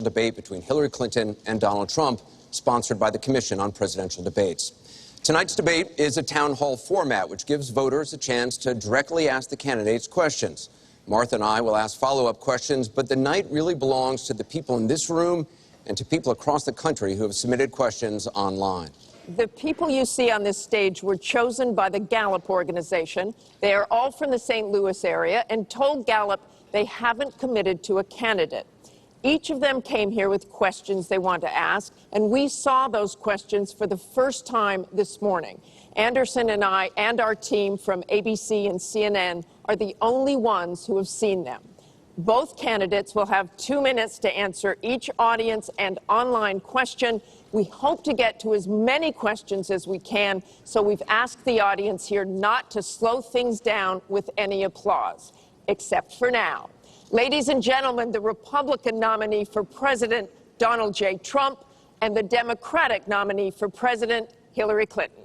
Debate between Hillary Clinton and Donald Trump, sponsored by the Commission on Presidential Debates. Tonight's debate is a town hall format, which gives voters a chance to directly ask the candidates questions. Martha and I will ask follow-up questions, but the night really belongs to the people in this room and to people across the country who have submitted questions online. The people you see on this stage were chosen by the Gallup organization. They are all from the St. Louis area and told Gallup they haven't committed to a candidate. Each of them came here with questions they want to ask, and we saw those questions for the first time this morning. Anderson and I and our team from ABC and CNN are the only ones who have seen them. Both candidates will have 2 minutes to answer each audience and online question. We hope to get to as many questions as we can, so we've asked the audience here not to slow things down with any applause, except for now. Ladies and gentlemen, the Republican nominee for President, Donald J. Trump, and the Democratic nominee for President, Hillary Clinton.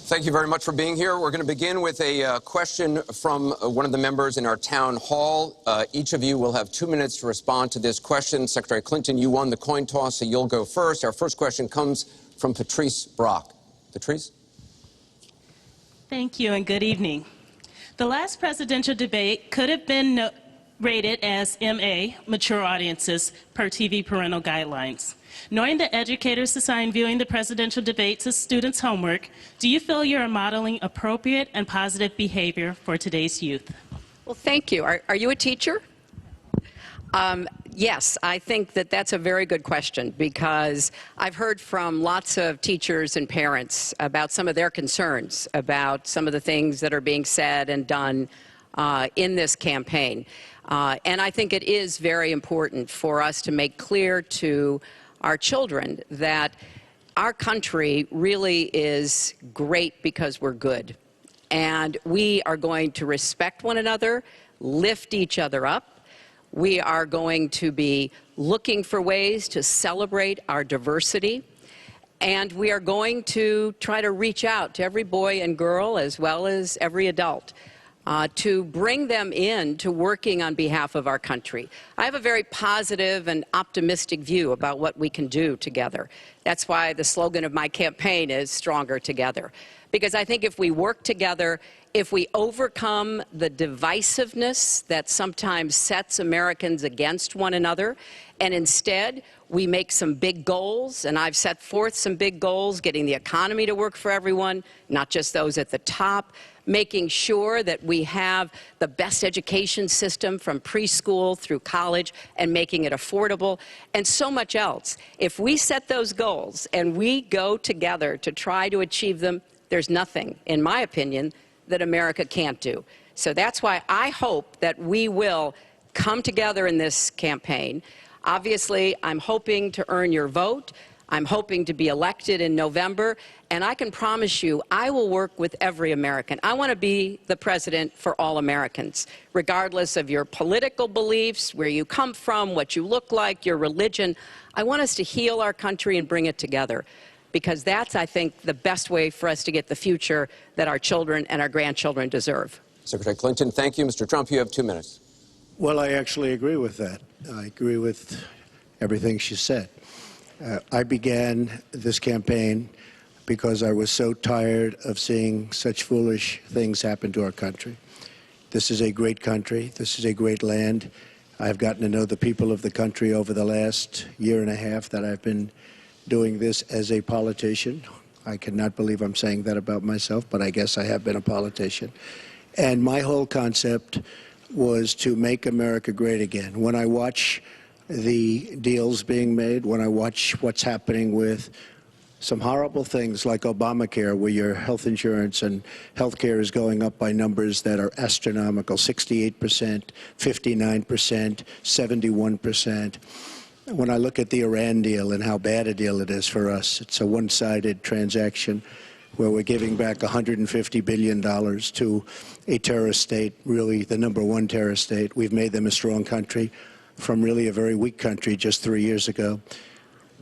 Thank you very much for being here. We're going to begin with a question from one of the members in our town hall. Each of you will have 2 minutes to respond to this question. Secretary Clinton, you won the coin toss, so you'll go first. Our first question comes from Patrice Brock. Patrice? Thank you, and good evening. The last presidential debate could have been rated as MA, mature audiences, per TV parental guidelines. Knowing that educators assign viewing the presidential debates as students' homework, do you feel you're modeling appropriate and positive behavior for today's youth? Well, thank you. Are you a teacher? Yes, I think that that's a very good question, because I've heard from lots of teachers and parents about some of their concerns about some of the things that are being said and done in this campaign. And I think it is very important for us to make clear to our children that our country really is great because we're good. And we are going to respect one another, lift each other up. We are going to be looking for ways to celebrate our diversity. And we are going to try to reach out to every boy and girl, as well as every adult, to bring them in to working on behalf of our country. I have a very positive and optimistic view about what we can do together. That's why the slogan of my campaign is Stronger Together. Because I think if we work together, if we overcome the divisiveness that sometimes sets Americans against one another, and instead we make some big goals, and I've set forth some big goals, getting the economy to work for everyone, not just those at the top, making sure that we have the best education system from preschool through college and making it affordable, and so much else. If we set those goals and we go together to try to achieve them, there's nothing, in my opinion, that America can't do. So that's why I hope that we will come together in this campaign. Obviously, I'm hoping to earn your vote. I'm hoping to be elected in November, and I can promise you I will work with every American. I want to be the president for all Americans, regardless of your political beliefs, where you come from, what you look like, your religion. I want us to heal our country and bring it together, because that's, I think, the best way for us to get the future that our children and our grandchildren deserve. Secretary Clinton, thank you. Mr. Trump, you have 2 minutes. Well, I actually agree with that. I agree with everything she said. I began this campaign because I was so tired of seeing such foolish things happen to our country. This is a great country. This is a great land. I've gotten to know the people of the country over the last year and a half that I've been doing this as a politician. I cannot believe I'm saying that about myself, but I guess I have been a politician. And my whole concept was to make America great again. When I watch the deals being made, when I watch what's happening with some horrible things like Obamacare, where your health insurance and health care is going up by numbers that are astronomical, 68%, 59%, 71%. when I look at the Iran deal and how bad a deal it is for us. It's a one-sided transaction where we're giving back $150 billion to a terrorist state, really the #1 terrorist state. We've made them a strong country from really a very weak country just 3 years ago.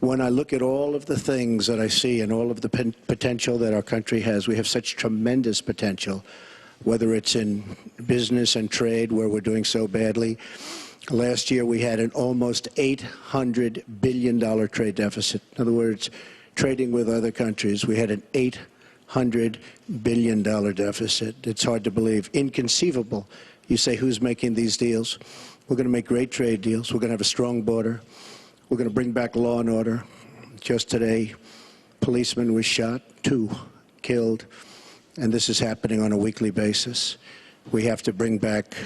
When I look at all of the things that I see and all of the potential that our country has, we have such tremendous potential, whether it's in business and trade, where we're doing so badly. Last year, we had an almost $800 billion trade deficit. In other words, trading with other countries, we had an $800 billion deficit. It's hard to believe. Inconceivable. You say, who's making these deals? We're going to make great trade deals. We're going to have a strong border. We're going to bring back law and order. Just today, a policeman was shot, 2 killed, and this is happening on a weekly basis. We have to bring back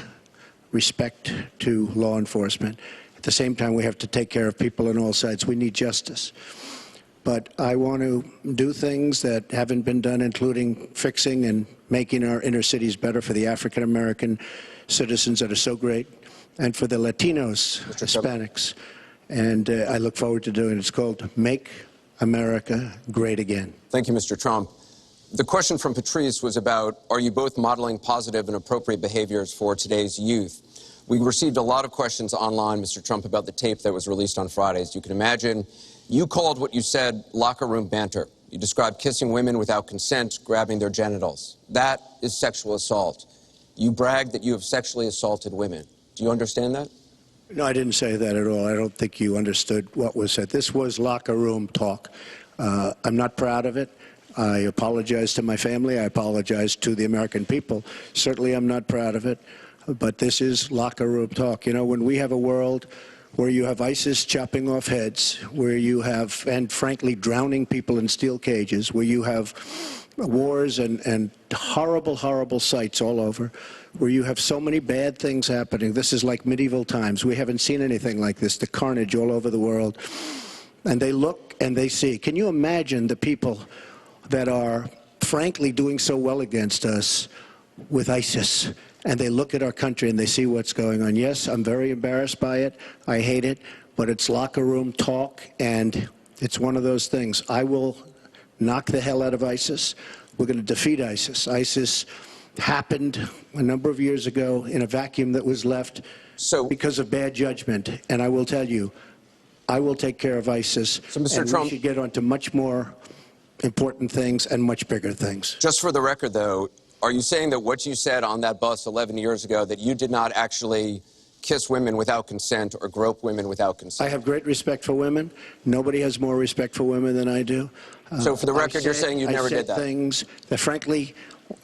respect to law enforcement. At the same time, we have to take care of people on all sides. We need justice. But I want to do things that haven't been done, including fixing and making our inner cities better for the African-American citizens that are so great, and for the Latinos, Hispanics. And I look forward to doing it. It's called Make America Great Again. Thank you, Mr. Trump. The question from Patrice was about, are you both modeling positive and appropriate behaviors for today's youth? We received a lot of questions online, Mr. Trump, about the tape that was released on Friday. As you can imagine, you called what you said locker room banter. You described kissing women without consent, grabbing their genitals. That is sexual assault. You bragged that you have sexually assaulted women. Do you understand that? No, I didn't say that at all. I don't think you understood what was said. This was locker room talk. I'm not proud of it. I apologize to my family. I apologize to the American people. Certainly, I'm not proud of it. But this is locker room talk. You know, when we have a world where you have ISIS chopping off heads, where you have, and frankly, drowning people in steel cages, where you have wars and horrible, horrible sights all over, where you have so many bad things happening. This is like medieval times. We haven't seen anything like this, the carnage all over the world. And they look and they see. Can you imagine the people that are, frankly, doing so well against us with ISIS? And they look at our country and they see what's going on. Yes, I'm very embarrassed by it. I hate it. But it's locker room talk, and it's one of those things. I will knock the hell out of ISIS. We're going to defeat ISIS. ISIS happened a number of years ago in a vacuum that was left because of bad judgment. And I will tell you, I will take care of ISIS. So, Mr. And Trump, we should get on to much more important things and much bigger things. Just for the record, though, are you saying that what you said on that bus 11 years ago, that you did not actually kiss women without consent or grope women without consent? I have great respect for women. Nobody has more respect for women than I do. So for the record, you're saying you never did that? I said things that, frankly,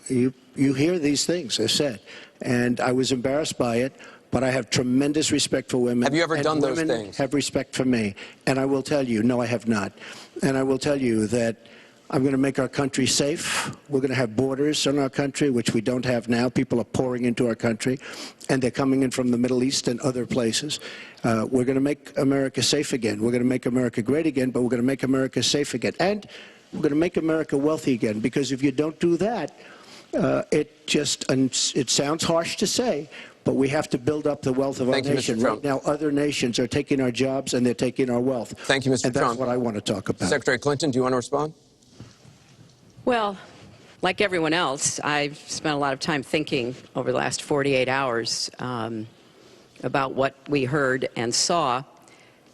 you hear these things I said. And I was embarrassed by it, but I have tremendous respect for women. Have you ever done those women things? Have respect for me. And I will tell you, no, I have not. And I will tell you that I'm going to make our country safe. We're going to have borders in our country, which we don't have now. People are pouring into our country, and they're coming in from the Middle East and other places. We're going to make America safe again. We're going to make America great again, but we're going to make America safe again. And we're going to make America wealthy again, because if you don't do that, it sounds harsh to say, but we have to build up the wealth of our nation. Right now, other nations are taking our jobs and they're taking our wealth. Thank you, Mr. And Trump. that's what I want to talk about. Secretary Clinton, do you want to respond? Well, like everyone else, I've spent a lot of time thinking over the last 48 hours about what we heard and saw.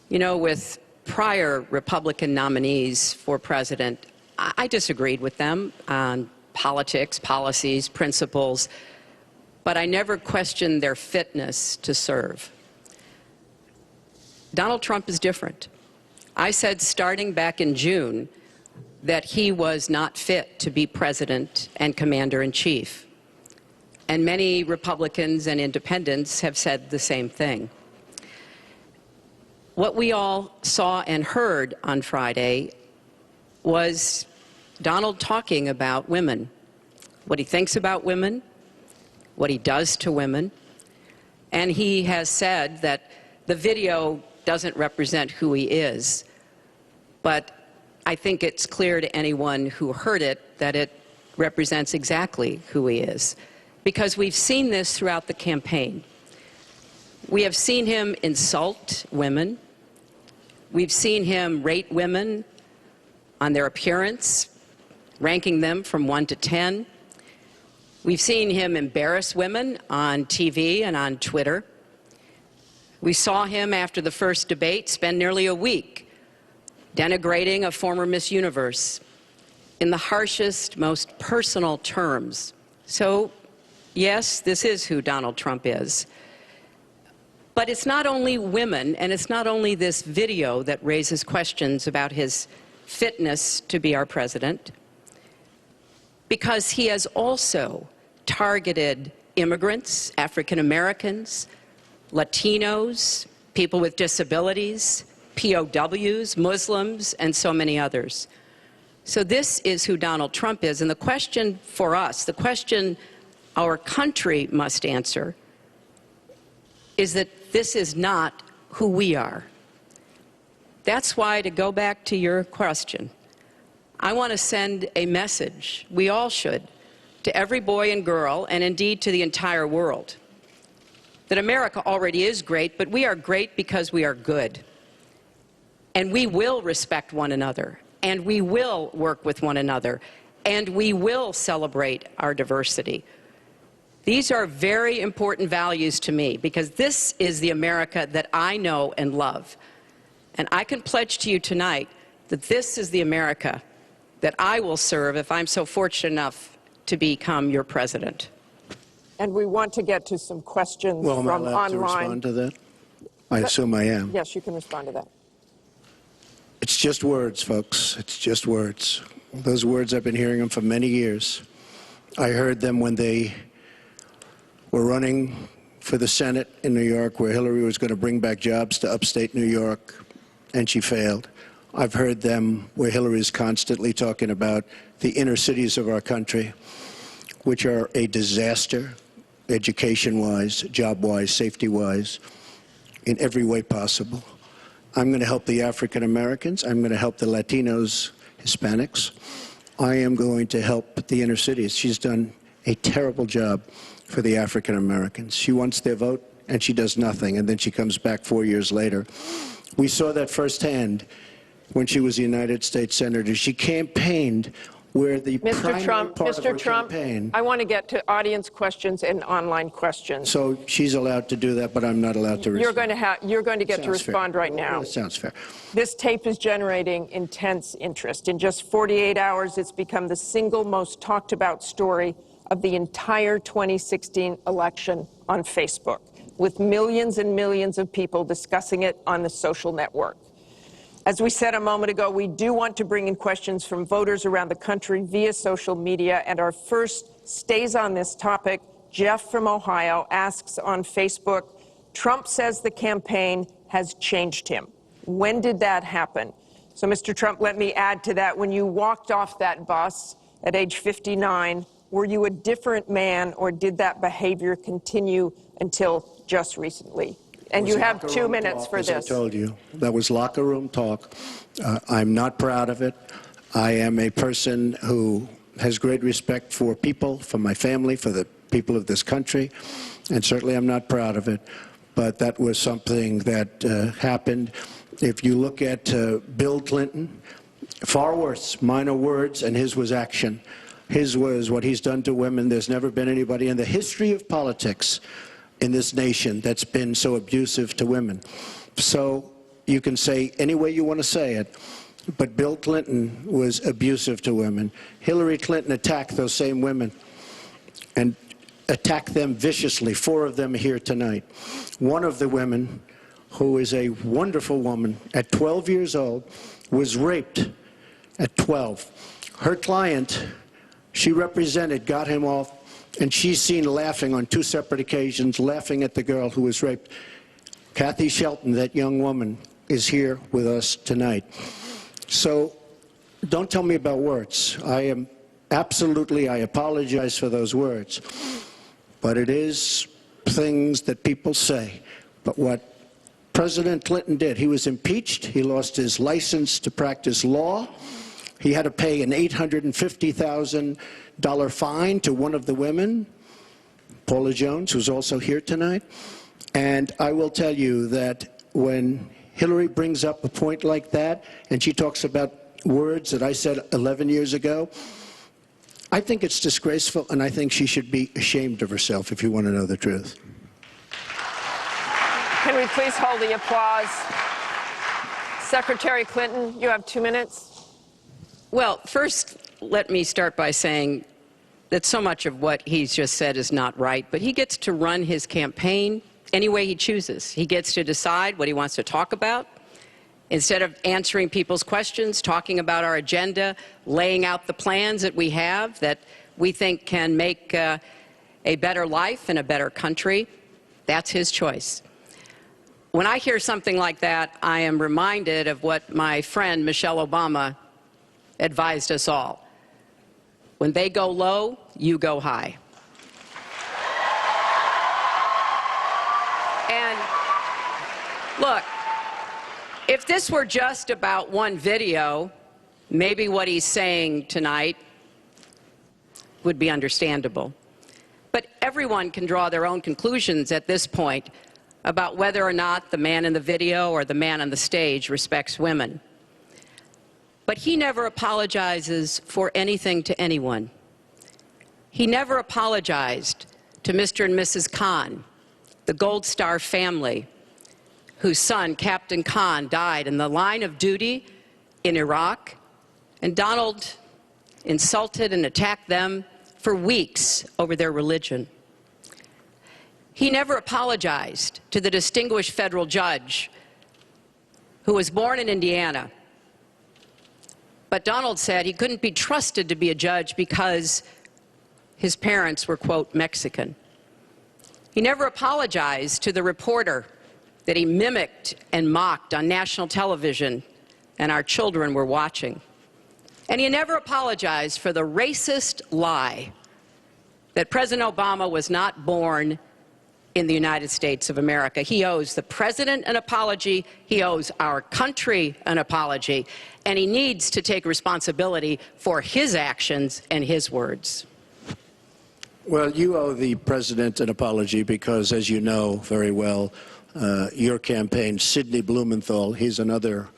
You know, with prior Republican nominees for president, I disagreed with them on politics, policies, principles, but I never questioned their fitness to serve. Donald Trump is different. I said starting back in June that he was not fit to be president and commander-in-chief. And many Republicans and independents have said the same thing. What we all saw and heard on Friday was Donald talking about women, what he thinks about women, what he does to women, and he has said that the video doesn't represent who he is, but I think it's clear to anyone who heard it that it represents exactly who he is, because we've seen this throughout the campaign. We have seen him insult women. We've seen him rate women on their appearance, ranking them from 1 to 10. We've seen him embarrass women on TV and on Twitter. We saw him after the first debate spend nearly a week denigrating a former Miss Universe in the harshest, most personal terms. So, yes, this is who Donald Trump is. But it's not only women, and it's not only this video that raises questions about his fitness to be our president, because he has also targeted immigrants, African Americans, Latinos, people with disabilities, POWs, Muslims, and so many others. So this is who Donald Trump is. And the question for us, the question our country must answer, is that this is not who we are. That's why, to go back to your question, I want to send a message, we all should, to every boy and girl, and indeed to the entire world, that America already is great, but we are great because we are good. And we will respect one another, and we will work with one another, and we will celebrate our diversity. These are very important values to me, because this is the America that I know and love. And I can pledge to you tonight that this is the America that I will serve if I'm so fortunate enough to become your president. And we want to get to some questions Well, am I from allowed to online. respond to that? I assume I am. Yes, you can respond to that. It's just words, folks. It's just words. Those words, I've been hearing them for many years. I heard them when they were running for the Senate in New York, where Hillary was going to bring back jobs to upstate New York, and she failed. I've heard them where Hillary is constantly talking about the inner cities of our country, which are a disaster, education-wise, job-wise, safety-wise, in every way possible. I'm going to help the African Americans. I'm going to help the Latinos, Hispanics. I am going to help the inner cities. She's done a terrible job for the African Americans. She wants their vote, and she does nothing, and then she comes back 4 years later. We saw that firsthand when she was a United States Senator. She campaigned where the primary part of her campaign. I want to get to audience questions and online questions. So she's allowed to do that, but I'm not allowed to respond. You're going to get to Sounds fair. respond right now. That sounds fair. This tape is generating intense interest. In just 48 hours, it's become the single most talked about story of the entire 2016 election on Facebook, with millions and millions of people discussing it on the social network. As we said a moment ago, we do want to bring in questions from voters around the country via social media, and our first stays on this topic. Jeff from Ohio asks on Facebook, Trump says the campaign has changed him. When did that happen? So, Mr. Trump, let me add to that. When you walked off that bus at age 59, were you a different man, or did that behavior continue until just recently? And you have 2 minutes for this. As I told you, that was locker room talk. I'm not proud of it. I am a person who has great respect for people, for my family, for the people of this country, and certainly I'm not proud of it. But that was something that happened. If you look at Bill Clinton, far worse, minor words, and his was action. His was what he's done to women. There's never been anybody in the history of politics in this nation that's been so abusive to women. So you can say any way you want to say it, but Bill Clinton was abusive to women. Hillary Clinton attacked those same women and attacked them viciously. 4 of them here tonight. One of the women, who is a wonderful woman, at 12 years old, was raped at 12. Her client, she represented, got him off, and she's seen laughing on 2 separate occasions, laughing at the girl who was raped. Kathy Shelton, that young woman, is here with us tonight. So don't tell me about words. I apologize for those words. But it is things that people say. But what President Clinton did, he was impeached. He lost his license to practice law. He had to pay an $850,000 fine to one of the women, Paula Jones, who's also here tonight. And I will tell you that when Hillary brings up a point like that, and she talks about words that I said 11 years ago. I think it's disgraceful, and I think she should be ashamed of herself, if you want to know the truth. Can we please hold the applause? Secretary Clinton, you have 2 minutes. Well, first, let me start by saying that so much of what he's just said is not right, but he gets to run his campaign any way he chooses. He gets to decide what he wants to talk about. Instead of answering people's questions, talking about our agenda, laying out the plans that we have that we think can make a better life and a better country, that's his choice. When I hear something like that, I am reminded of what my friend Michelle Obama advised us all. When they go low, you go high. And look, if this were just about one video, maybe what he's saying tonight would be understandable. But everyone can draw their own conclusions at this point about whether or not the man in the video or the man on the stage respects women. But he never apologizes for anything to anyone. He never apologized to Mr. and Mrs. Khan, the Gold Star family, whose son, Captain Khan, died in the line of duty in Iraq, and Donald insulted and attacked them for weeks over their religion. He never apologized to the distinguished federal judge who was born in Indiana. But Donald said he couldn't be trusted to be a judge because his parents were, quote, Mexican. He never apologized to the reporter that he mimicked and mocked on national television, and our children were watching. And he never apologized for the racist lie that President Obama was not born in the United States of America. He owes the president an apology, he owes our country an apology, and he needs to take responsibility for his actions and his words. Well, you owe the president an apology because, as you know very well, your campaign, Sidney Blumenthal, he's another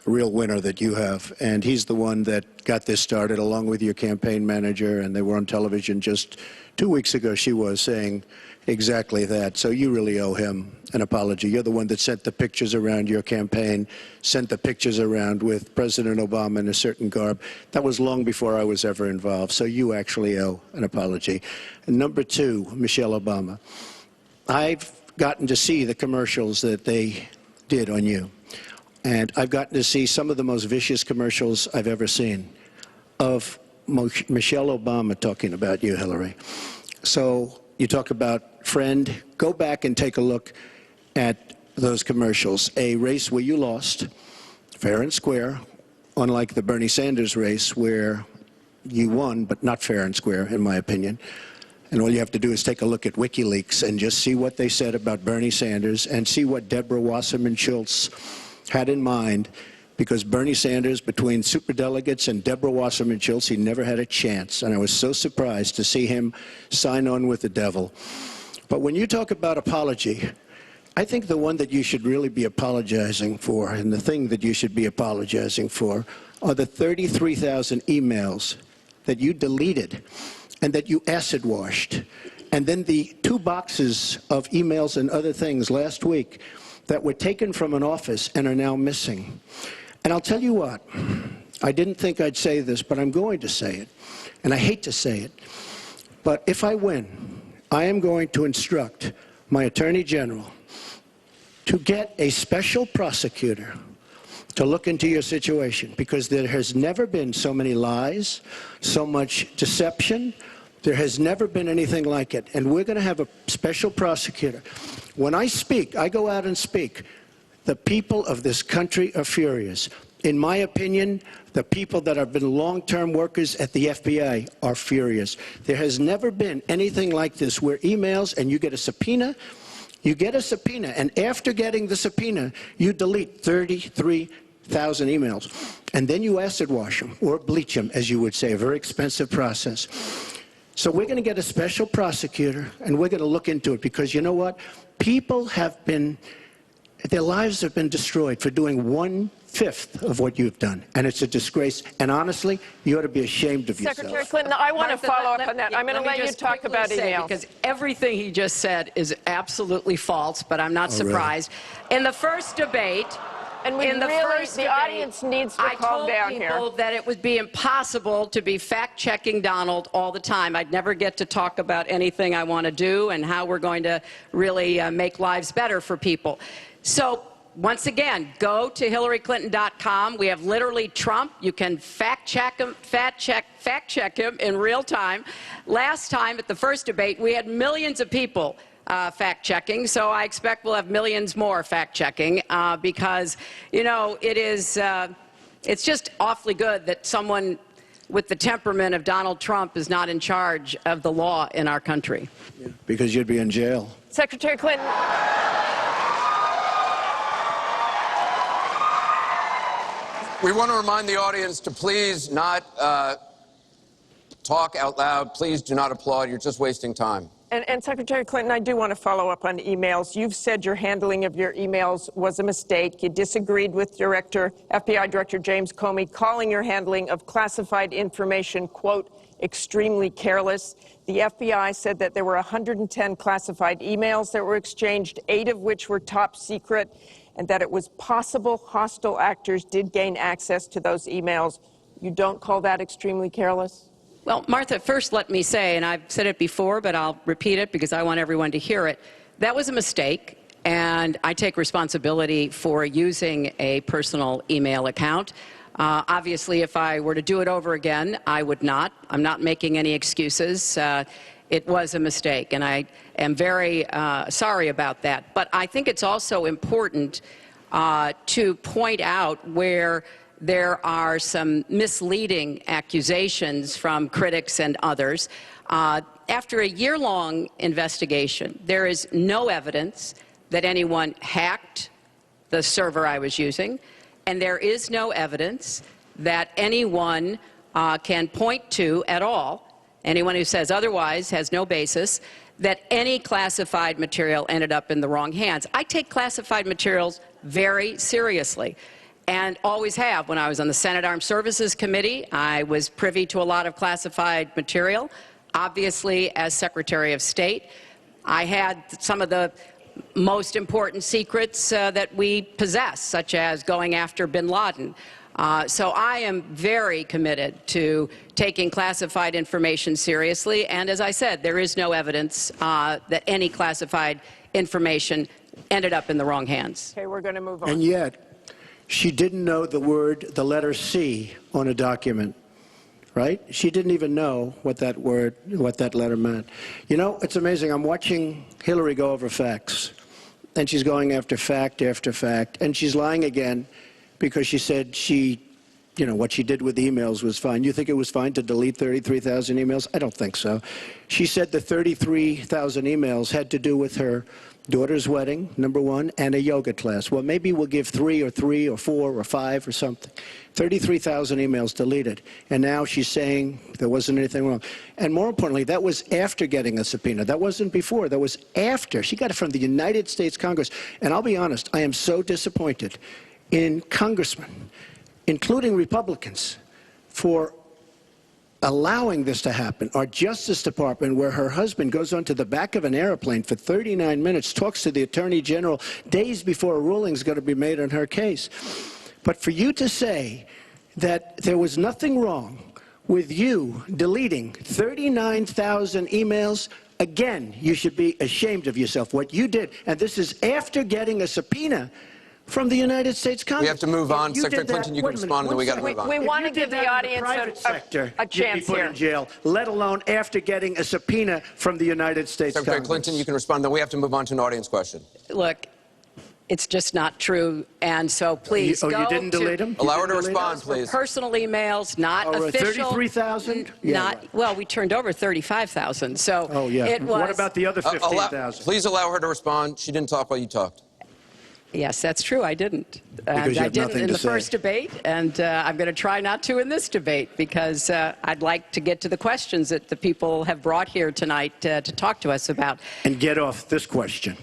real winner that you have, and he's the one that got this started along with your campaign manager, and they were on television just 2 weeks ago, she was saying exactly that. So you really owe him an apology. You're the one that sent the pictures around your campaign, sent the pictures around with President Obama in a certain garb. That was long before I was ever involved, so you actually owe an apology. And number two, Michelle Obama. I've gotten to see the commercials that they did on you. And I've gotten to see some of the most vicious commercials I've ever seen of Michelle Obama talking about you, Hillary. So you talk about friend, go back and take a look at those commercials. A race where you lost, fair and square, unlike the Bernie Sanders race where you won, but not fair and square, in my opinion. And all you have to do is take a look at WikiLeaks and just see what they said about Bernie Sanders and see what Deborah Wasserman Schultz had in mind, because Bernie Sanders, between superdelegates and Deborah Wasserman Schultz, he never had a chance. And I was so surprised to see him sign on with the devil. But when you talk about apology, I think the one that you should really be apologizing for, and the thing that you should be apologizing for, are the 33,000 emails that you deleted and that you acid washed. And then the 2 boxes of emails and other things last week that were taken from an office and are now missing. And I'll tell you what, I didn't think I'd say this, but I'm going to say it. And I hate to say it, but if I win, I am going to instruct my Attorney General to get a special prosecutor to look into your situation, because there has never been so many lies, so much deception. There has never been anything like it. And we're going to have a special prosecutor. When I speak, I go out and speak. The people of this country are furious. In my opinion, the people that have been long-term workers at the FBI are furious. There has never been anything like this, where emails and you get a subpoena, and after getting the subpoena, you delete 33,000 emails. And then you acid wash them, or bleach them, as you would say, a very expensive process. So we're going to get a special prosecutor, and we're going to look into it, because you know what? People have been Their lives have been destroyed for doing 1/5 of what you've done, and it's a disgrace. And honestly, you ought to be ashamed of yourself. Secretary Clinton, I want to Martha, follow up on that. I'm going to let you just talk quickly about say, emails. because everything he just said is absolutely false, but I'm not Oh, really? surprised. In the first debate, And we in the really, first the debate, audience needs to calm down here. I told people that it would be impossible to be fact-checking Donald all the time. I'd never get to talk about anything I want to do and how we're going to really make lives better for people. So, once again, go to HillaryClinton.com. We have literally Trump. You can fact-check him in real time. Last time at the first debate, we had millions of people fact-checking, so I expect we'll have millions more fact-checking because, you know, it's just awfully good that someone with the temperament of Donald Trump is not in charge of the law in our country. Yeah, because you'd be in jail. Secretary Clinton. We want to remind the audience to please not talk out loud. Please do not applaud. You're just wasting time. And Secretary Clinton, I do want to follow up on emails. You've said your handling of your emails was a mistake. You disagreed with FBI Director James Comey, calling your handling of classified information, quote, extremely careless. The FBI said that there were 110 classified emails that were exchanged, 8 of which were top secret, and that it was possible hostile actors did gain access to those emails. You don't call that extremely careless? Well, Martha, first let me say, and I've said it before, but I'll repeat it because I want everyone to hear it, that was a mistake, and I take responsibility for using a personal email account. Obviously, if I were to do it over again, I would not. I'm not making any excuses. It was a mistake, and I am very sorry about that. But I think it's also important to point out where there are some misleading accusations from critics and others. After a year-long investigation, there is no evidence that anyone hacked the server I was using, and there is no evidence that anyone can point to at all, anyone who says otherwise has no basis, that any classified material ended up in the wrong hands. I take classified materials very seriously, and always have. When I was on the Senate Armed Services Committee, I was privy to a lot of classified material. Obviously, as Secretary of State, I had some of the most important secrets that we possess, such as going after bin Laden. So I am very committed to taking classified information seriously, and as I said, there is no evidence that any classified information ended up in the wrong hands. Okay, we're going to move on. And yet, she didn't know the letter C on a document, right? She didn't even know what that letter meant. You know, it's amazing. I'm watching Hillary go over facts, and she's going after fact, and she's lying again because she said what she did with emails was fine. You think it was fine to delete 33,000 emails? I don't think so. She said the 33,000 emails had to do with her daughter's wedding, number one, and a yoga class. Well, maybe we'll give 3 or 4 or 5 or something. 33,000 emails deleted. And now she's saying there wasn't anything wrong. And more importantly, that was after getting a subpoena. That wasn't before. That was after. She got it from the United States Congress. And I'll be honest, I am so disappointed in congressmen, including Republicans, for allowing this to happen. Our Justice Department, where her husband goes onto the back of an airplane for 39 minutes, talks to the Attorney General days before a ruling is going to be made on her case. But for you to say that there was nothing wrong with you deleting 39,000 emails, again, you should be ashamed of yourself. What you did, and this is after getting a subpoena from the United States Congress. We have to move on. Secretary Clinton, you can respond, and then we got to move on. We want to give the audience a chance you'd be put here. in jail, let alone after getting a subpoena from the United States Secretary Congress. Clinton, you can respond, then we have to move on to an audience question. Look, it's just not true, and so please go you didn't delete them? Allow her to respond, please. Personal emails, not Oh, official. 33,000? Well, we turned over 35,000, so Oh, yeah. it was. What about the other 15,000? Please allow her to respond. She didn't talk while you talked. Yes, that's true. I didn't. And you I have didn't nothing in to the say. first debate, and I'm going to try not to in this debate because I'd like to get to the questions that the people have brought here tonight to talk to us about. And get off this question.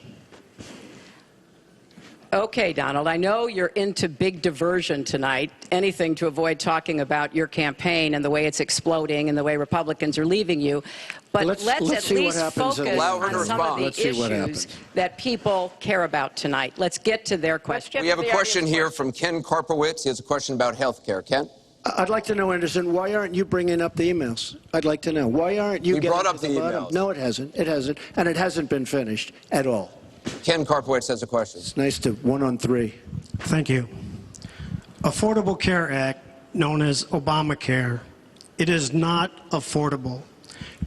Okay, Donald, I know you're into big diversion tonight, anything to avoid talking about your campaign and the way it's exploding and the way Republicans are leaving you. But let's let's at see what least happens focus Allow her to on some of respond. the Let's see what issues happens. that people care about tonight. Let's get to their questions. We have a question here from Ken Karpowitz. He has a question about health care. Ken? I'd like to know, Anderson, why aren't you bringing up the emails? I'd like to know. Why aren't you We getting brought up to the bottom? emails. No, it hasn't. It hasn't. And it hasn't been finished at all. Ken Karpowitz has a question. It's nice to 1-on-3. Thank you. Affordable Care Act, known as Obamacare, it is not affordable.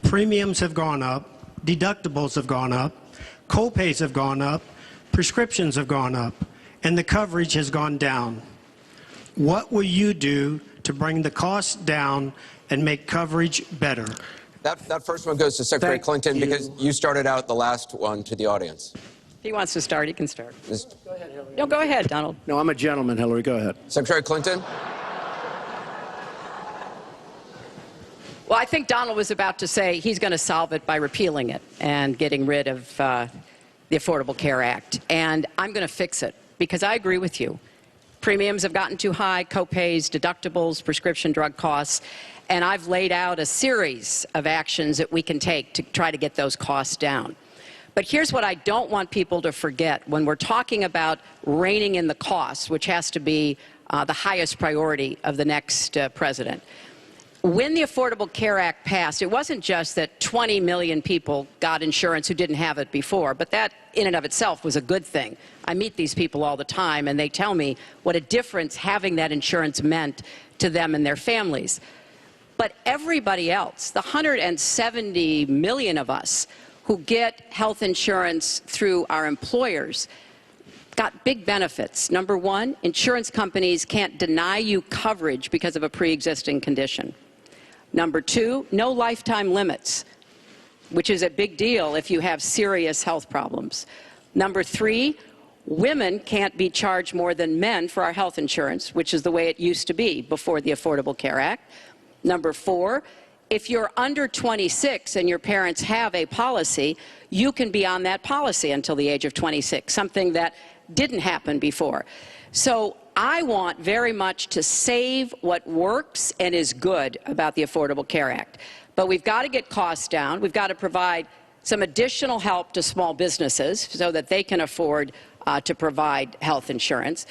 Premiums have gone up, deductibles have gone up, co-pays have gone up, prescriptions have gone up, and the coverage has gone down. What will you do to bring the costs down and make coverage better? That first one goes to Secretary Thank Clinton you. because you started out the last one to the audience. If he wants to start, he can start. This- No, go ahead, Donald. No, I'm a gentleman, Hillary. Go ahead. Secretary Clinton? Well, I think Donald was about to say he's going to solve it by repealing it and getting rid of the Affordable Care Act. And I'm going to fix it because I agree with you. Premiums have gotten too high, co-pays, deductibles, prescription drug costs, and I've laid out a series of actions that we can take to try to get those costs down. But here's what I don't want people to forget when we're talking about reining in the costs, which has to be the highest priority of the next president. When the Affordable Care Act passed, it wasn't just that 20 million people got insurance who didn't have it before, but that in and of itself was a good thing. I meet these people all the time, and they tell me what a difference having that insurance meant to them and their families. But everybody else, the 170 million of us who get health insurance through our employers, got big benefits. Number one, insurance companies can't deny you coverage because of a pre-existing condition. Number two, no lifetime limits, which is a big deal if you have serious health problems. Number three, women can't be charged more than men for our health insurance, which is the way it used to be before the Affordable Care Act. Number four, if you're under 26 and your parents have a policy, you can be on that policy until the age of 26, something that didn't happen before. So I want very much to save what works and is good about the Affordable Care Act. But we've got to get costs down. We've got to provide some additional help to small businesses so that they can afford to provide health insurance.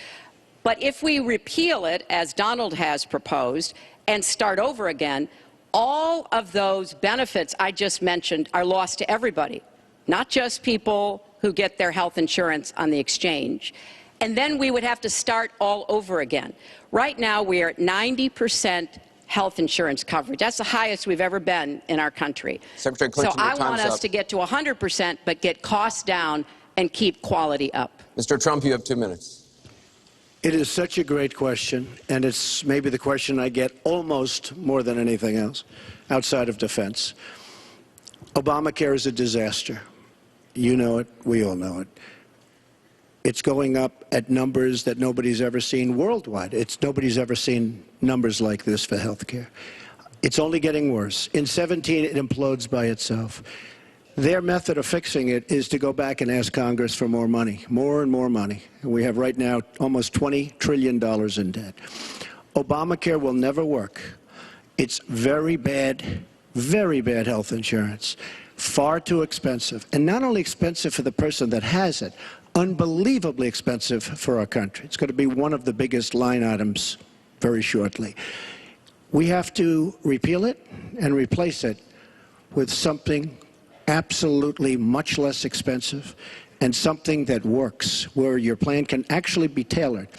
But if we repeal it, as Donald has proposed, and start over again, all of those benefits I just mentioned are lost to everybody, not just people who get their health insurance on the exchange. And then we would have to start all over again. Right now, we are at 90% health insurance coverage. That's the highest we've ever been in our country. Secretary Clinton, so I your time's want us up. to get to 100%, but get costs down and keep quality up. Mr. Trump, you have 2 minutes. It is such a great question, and it's maybe the question I get almost more than anything else outside of defense. Obamacare is a disaster. You know it. We all know it. It's going up at numbers that nobody's ever seen worldwide. Nobody's ever seen numbers like this for health care. It's only getting worse. In 17, it implodes by itself. Their method of fixing it is to go back and ask Congress for more money, more and more money. And we have right now almost $20 trillion in debt. Obamacare will never work. It's very bad health insurance, far too expensive. And not only expensive for the person that has it, unbelievably expensive for our country. It's going to be one of the biggest line items very shortly. We have to repeal it and replace it with something absolutely much less expensive and something that works, where your plan can actually be tailored.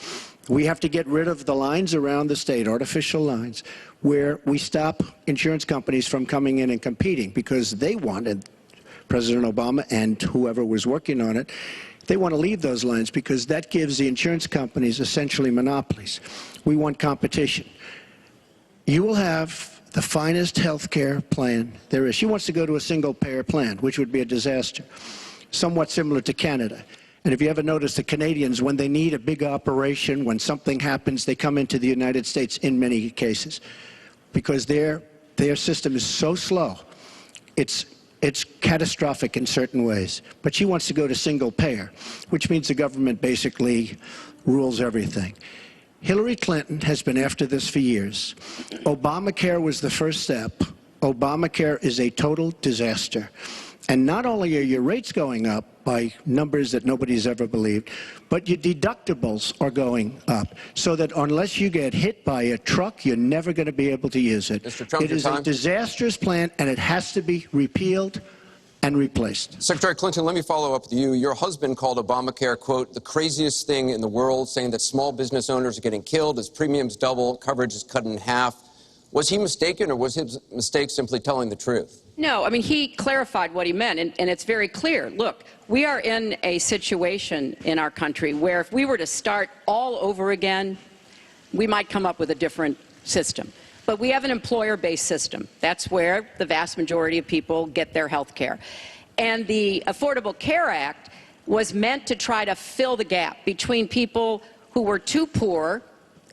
We have to get rid of the lines around the state, artificial lines, where we stop insurance companies from coming in and competing because they wanted, President Obama and whoever was working on it, they want to leave those lines because that gives the insurance companies essentially monopolies. We want competition. You will have the finest health care plan there is. She wants to go to a single-payer plan, which would be a disaster, somewhat similar to Canada. And if you ever notice, the Canadians, when they need a big operation, when something happens, they come into the United States in many cases because their system is so slow. It's It's catastrophic in certain ways. But she wants to go to single payer, which means the government basically rules everything. Hillary Clinton has been after this for years. Obamacare was the first step. Obamacare is a total disaster. And not only are your rates going up by numbers that nobody's ever believed, but your deductibles are going up. So that unless you get hit by a truck, you're never going to be able to use it. Mr. Trump, it is a disastrous plan, and it has to be repealed and replaced. Secretary Clinton, let me follow up with you. Your husband called Obamacare, quote, the craziest thing in the world, saying that small business owners are getting killed as premiums double, coverage is cut in half. Was he mistaken, or was his mistake simply telling the truth? No, I mean, he clarified what he meant, and it's very clear. Look, we are in a situation in our country where if we were to start all over again, we might come up with a different system. But we have an employer-based system. That's where the vast majority of people get their health care. And the Affordable Care Act was meant to try to fill the gap between people who were too poor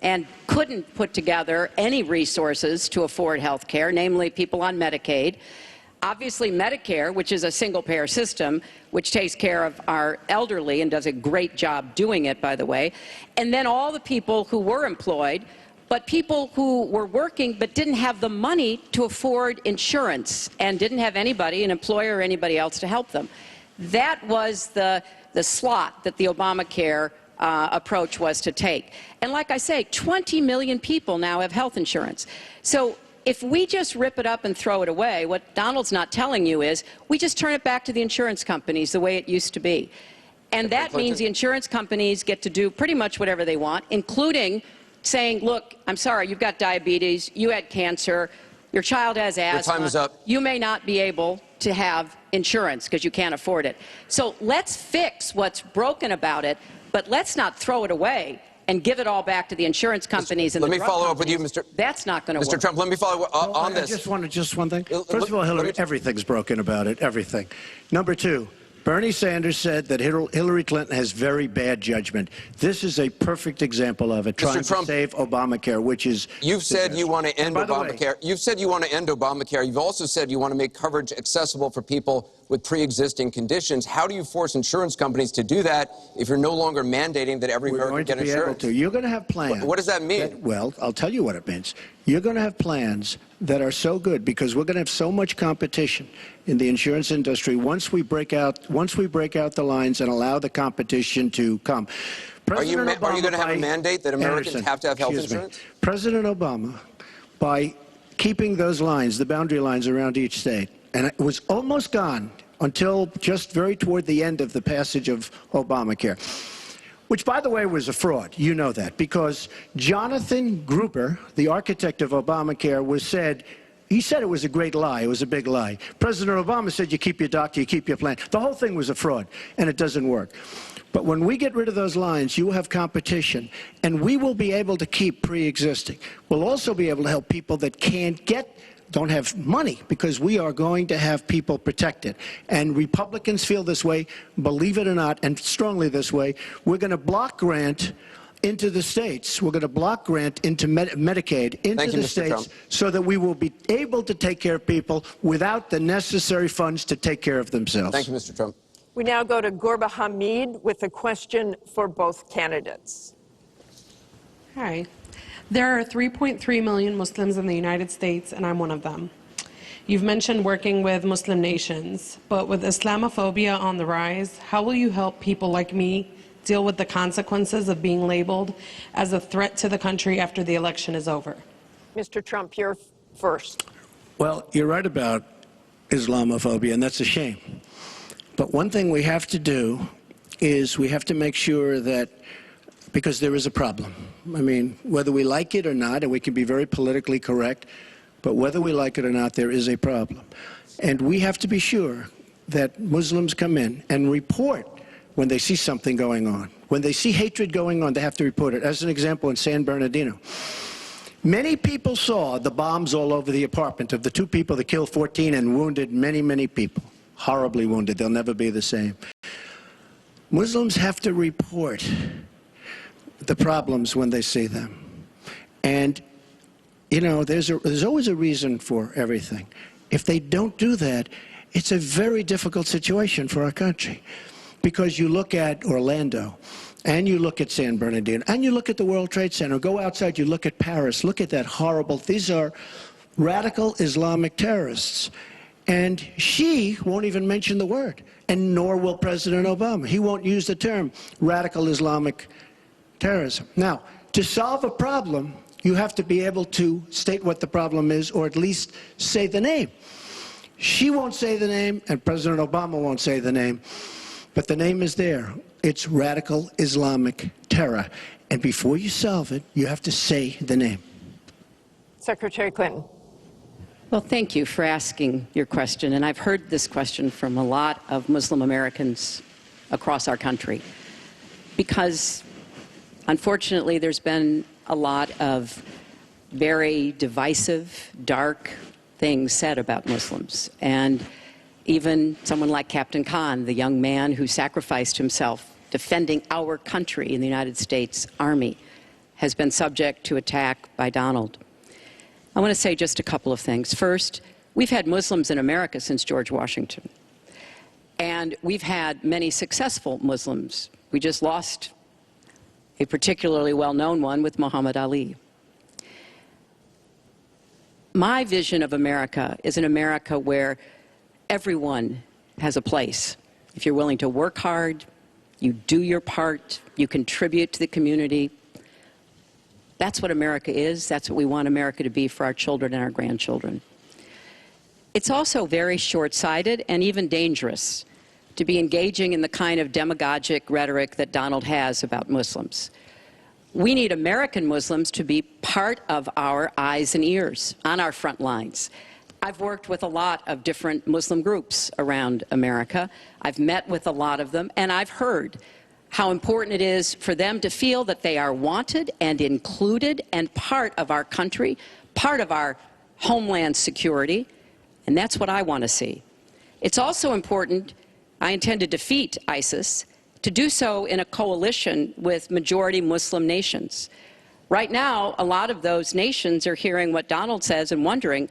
and couldn't put together any resources to afford health care, namely people on Medicaid. Obviously, Medicare, which is a single-payer system, which takes care of our elderly and does a great job doing it, by the way. And then all the people who were employed, but people who were working but didn't have the money to afford insurance and didn't have anybody, an employer or anybody else, to help them. That was the slot that the Obamacare approach was to take. And like I say, 20 million people now have health insurance. So if we just rip it up and throw it away, what Donald's not telling you is we just turn it back to the insurance companies the way it used to be. And that means the insurance companies get to do pretty much whatever they want, including saying, look, I'm sorry, you've got diabetes, you had cancer, your child has asthma. Your time is up. You may not be able to have insurance because you can't afford it. So let's fix what's broken about it, but let's not throw it away and give it all back to the insurance companies and the drug companies. Let me follow up with you, Mr. That's not going to work. Mr. Trump, let me follow up on this. Just one thing. First of all, Hillary, everything's broken about it, everything. Number two, Bernie Sanders said that Hillary Clinton has very bad judgment. This is a perfect example of it, trying to save Obamacare, which is... You've said you want to end Obamacare. You've said you want to end Obamacare. You've also said you want to make coverage accessible for people with pre-existing conditions. How do you force insurance companies to do that if you're no longer mandating that every American get insurance? You're going to have plans. What does that mean? Well, I'll tell you what it means. You're going to have plans that are so good because we're going to have so much competition in the insurance industry once we break out the lines and allow the competition to come. Are you going to have a mandate that Americans have to have health insurance? President Obama, by keeping those lines, the boundary lines around each state, and it was almost gone until just very toward the end of the passage of Obamacare, which, by the way, was a fraud. You know that, because Jonathan Gruber, the architect of Obamacare, he said it was a great lie. It was a big lie. President Obama said you keep your doctor, you keep your plan. The whole thing was a fraud, and it doesn't work. But when we get rid of those lines, you will have competition, and we will be able to keep pre-existing. We'll also be able to help people that don't have money, because we are going to have people protected. And Republicans feel this way, believe it or not, and strongly this way. We're going to block grant into the states. We're going to block grant into Medicaid into the states so that we will be able to take care of people without the necessary funds to take care of themselves. Thank you, Mr. Trump. We now go to Gurba Hamid with a question for both candidates. Hi. There are 3.3 million Muslims in the United States, and I'm one of them. You've mentioned working with Muslim nations, but with Islamophobia on the rise, how will you help people like me deal with the consequences of being labeled as a threat to the country after the election is over? Mr. Trump, you're first. Well, you're right about Islamophobia, and that's a shame. But one thing we have to do is we have to make sure that, because there is a problem. I mean, whether we like it or not, and we can be very politically correct, but whether we like it or not, there is a problem. And we have to be sure that Muslims come in and report when they see something going on. When they see hatred going on, they have to report it. As an example, in San Bernardino, many people saw the bombs all over the apartment of the two people that killed 14 and wounded many, many people. Horribly wounded. They'll never be the same. Muslims have to report the problems when they see them. And, you know, there's always a reason for everything. If they don't do that, it's a very difficult situation for our country. Because you look at Orlando, and you look at San Bernardino, and you look at the World Trade Center, go outside, you look at Paris, look at that horrible, these are radical Islamic terrorists. And she won't even mention the word, and nor will President Obama. He won't use the term radical Islamic terrorism. Now, to solve a problem, you have to be able to state what the problem is, or at least say the name. She won't say the name, and President Obama won't say the name, but the name is there. It's radical Islamic terror. And before you solve it, you have to say the name. Secretary Clinton. Well, thank you for asking your question. And I've heard this question from a lot of Muslim Americans across our country. Because, unfortunately, there's been a lot of very divisive, dark things said about Muslims. And even someone like Captain Khan, the young man who sacrificed himself defending our country in the United States Army, has been subject to attack by Donald. I want to say just a couple of things. First, we've had Muslims in America since George Washington. And we've had many successful Muslims. We just lost a particularly well-known one with Muhammad Ali. My vision of America is an America where everyone has a place. If you're willing to work hard, you do your part, you contribute to the community. That's what America is. That's what we want America to be for our children and our grandchildren. It's also very short-sighted and even dangerous to be engaging in the kind of demagogic rhetoric that Donald has about Muslims. We need American Muslims to be part of our eyes and ears on our front lines. I've worked with a lot of different Muslim groups around America. I've met with a lot of them, and I've heard how important it is for them to feel that they are wanted and included and part of our country, part of our homeland security, and that's what I want to see. It's also important, I intend to defeat ISIS, to do so in a coalition with majority Muslim nations. Right now, a lot of those nations are hearing what Donald says and wondering,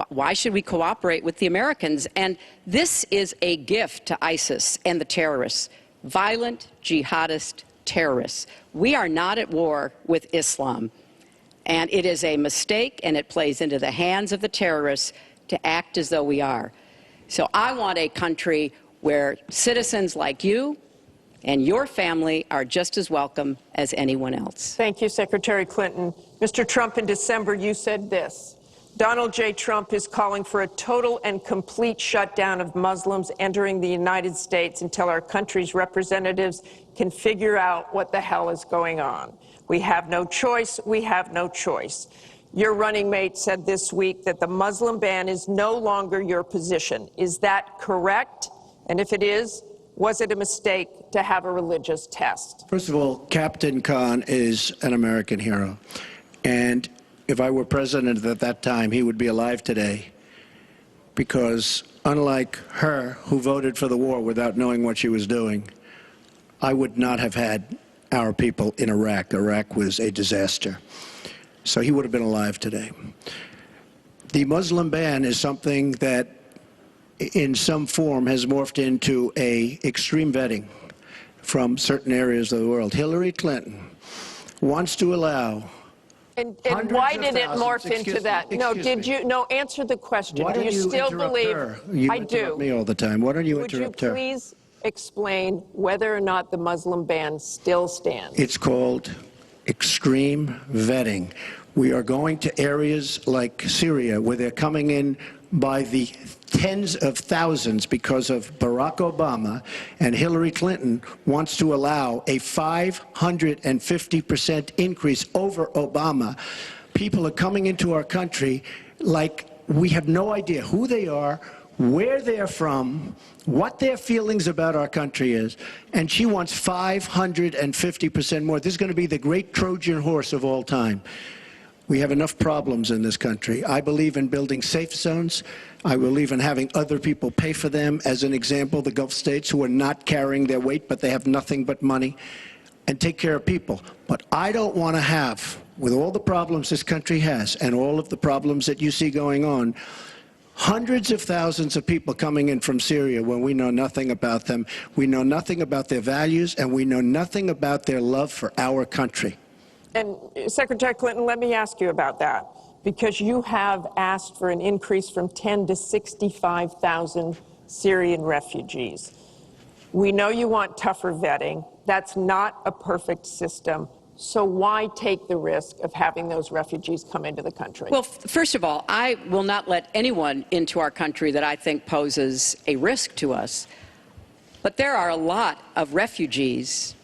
why should we cooperate with the Americans? And this is a gift to ISIS and the terrorists. Violent jihadist terrorists. We are not at war with Islam. And it is a mistake, and it plays into the hands of the terrorists to act as though we are. So I want a country where citizens like you and your family are just as welcome as anyone else. Thank you, Secretary Clinton. Mr. Trump, in December, you said this. Donald J. Trump is calling for a total and complete shutdown of Muslims entering the United States until our country's representatives can figure out what the hell is going on. We have no choice. We have no choice. Your running mate said this week that the Muslim ban is no longer your position. Is that correct? And if it is, was it a mistake to have a religious test? First of all, Captain Khan is an American hero. And if I were president at that time, he would be alive today. Because unlike her, who voted for the war without knowing what she was doing, I would not have had our people in Iraq. Iraq was a disaster. So he would have been alive today. The Muslim ban is something that in some form has morphed into an extreme vetting from certain areas of the world. Hillary Clinton wants to allow And why did it morph into that? No, did you? No, answer the question. Why do don't you still believe? Her? You I interrupt do. me all the time. Why don't you Would you interrupt her? please explain whether or not the Muslim ban still stands? It's called extreme vetting. We are going to areas like Syria where they're coming in by the tens of thousands because of Barack Obama, and Hillary Clinton wants to allow a 550% increase over Obama. People are coming into our country like we have no idea who they are, where they're from, what their feelings about our country is, and she wants 550% more. This is going to be the great Trojan horse of all time. We have enough problems in this country. I believe in building safe zones. I believe in having other people pay for them. As an example, the Gulf states who are not carrying their weight, but they have nothing but money, and take care of people. But I don't want to have, with all the problems this country has and all of the problems that you see going on, hundreds of thousands of people coming in from Syria when we know nothing about them, we know nothing about their values, and we know nothing about their love for our country. And Secretary Clinton, let me ask you about that, because you have asked for an increase from 10 to 65,000 Syrian refugees. We know you want tougher vetting. That's not a perfect system. So why take the risk of having those refugees come into the country? Well, first of all, I will not let anyone into our country that I think poses a risk to us. But there are a lot of refugees,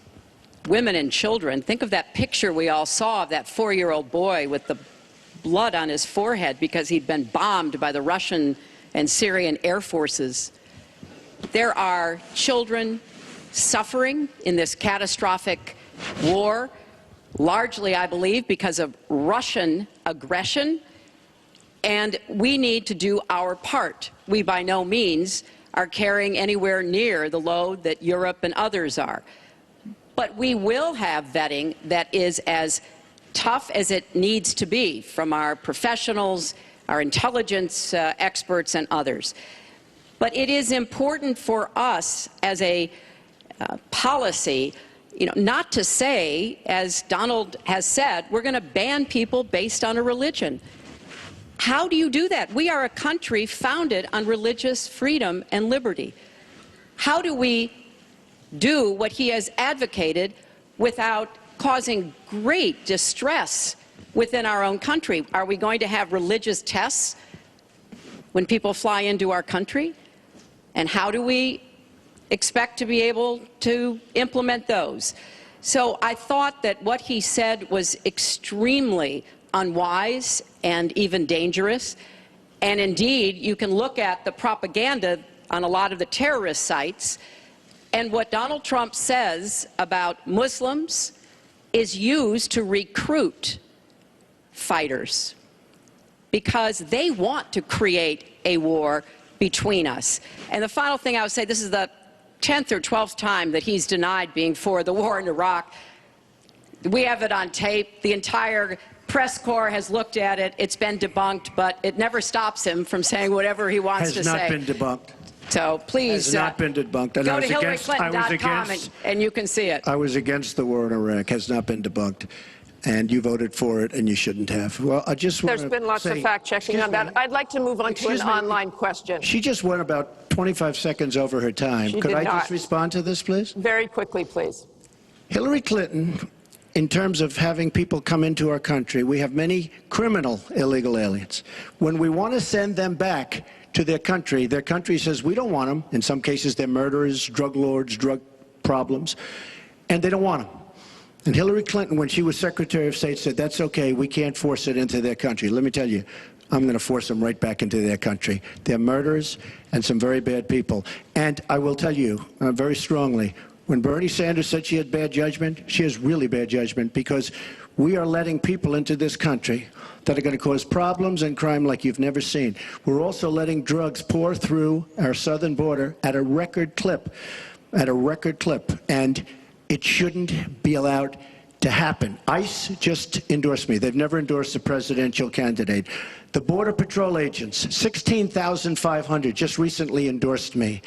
women and children. Think of that picture we all saw of that 4-year-old boy with the blood on his forehead because he'd been bombed by the Russian and Syrian air forces. There are children suffering in this catastrophic war, largely, I believe, because of Russian aggression, and we need to do our part. We by no means are carrying anywhere near the load that Europe and others are. But we will have vetting that is as tough as it needs to be from our professionals, our intelligence experts, and others. But it is important for us as a policy, not to say, as Donald has said, we're going to ban people based on a religion. How do you do that? We are a country founded on religious freedom and liberty. How do we do what he has advocated without causing great distress within our own country? Are we going to have religious tests when people fly into our country? And how do we expect to be able to implement those? So I thought that what he said was extremely unwise and even dangerous. And indeed, you can look at the propaganda on a lot of the terrorist sites, and what Donald Trump says about Muslims is used to recruit fighters because they want to create a war between us. And the final thing I would say, this is the 10th or 12th time that he's denied being for the war in Iraq. We have it on tape. The entire press corps has looked at it. It's been debunked, but it never stops him from saying whatever he wants to say. Has not been debunked. So please Has not been debunked. And go to HillaryClinton.com and you can see it. I was against the war in Iraq. Has not been debunked. And you voted for it, and you shouldn't have. Well, I just want to There's been lots of fact-checking on that. I'd like to move on to an online question. She just went about 25 seconds over her time. Could I just respond to this, please? Very quickly, please. Country Clinton, in terms of having people come into our country, we have many criminal illegal aliens. When we want to send them back to their country says we don't want them. In some cases, they're murderers, drug lords, drug problems, and they don't want them. And Hillary Clinton, when she was Secretary of State, said, that's okay, we can't force it into their country. Let me tell you, I'm going to force them right back into their country. They're murderers and some very bad people. And I will tell you very strongly, when Bernie Sanders said she had bad judgment, she has really bad judgment, because we are letting people into this country that are going to cause problems and crime like you've never seen. We're also letting drugs pour through our southern border at a record clip, and it shouldn't be allowed to happen. ICE just endorsed me. They've never endorsed a presidential candidate. The Border Patrol agents, 16,500, just recently endorsed me.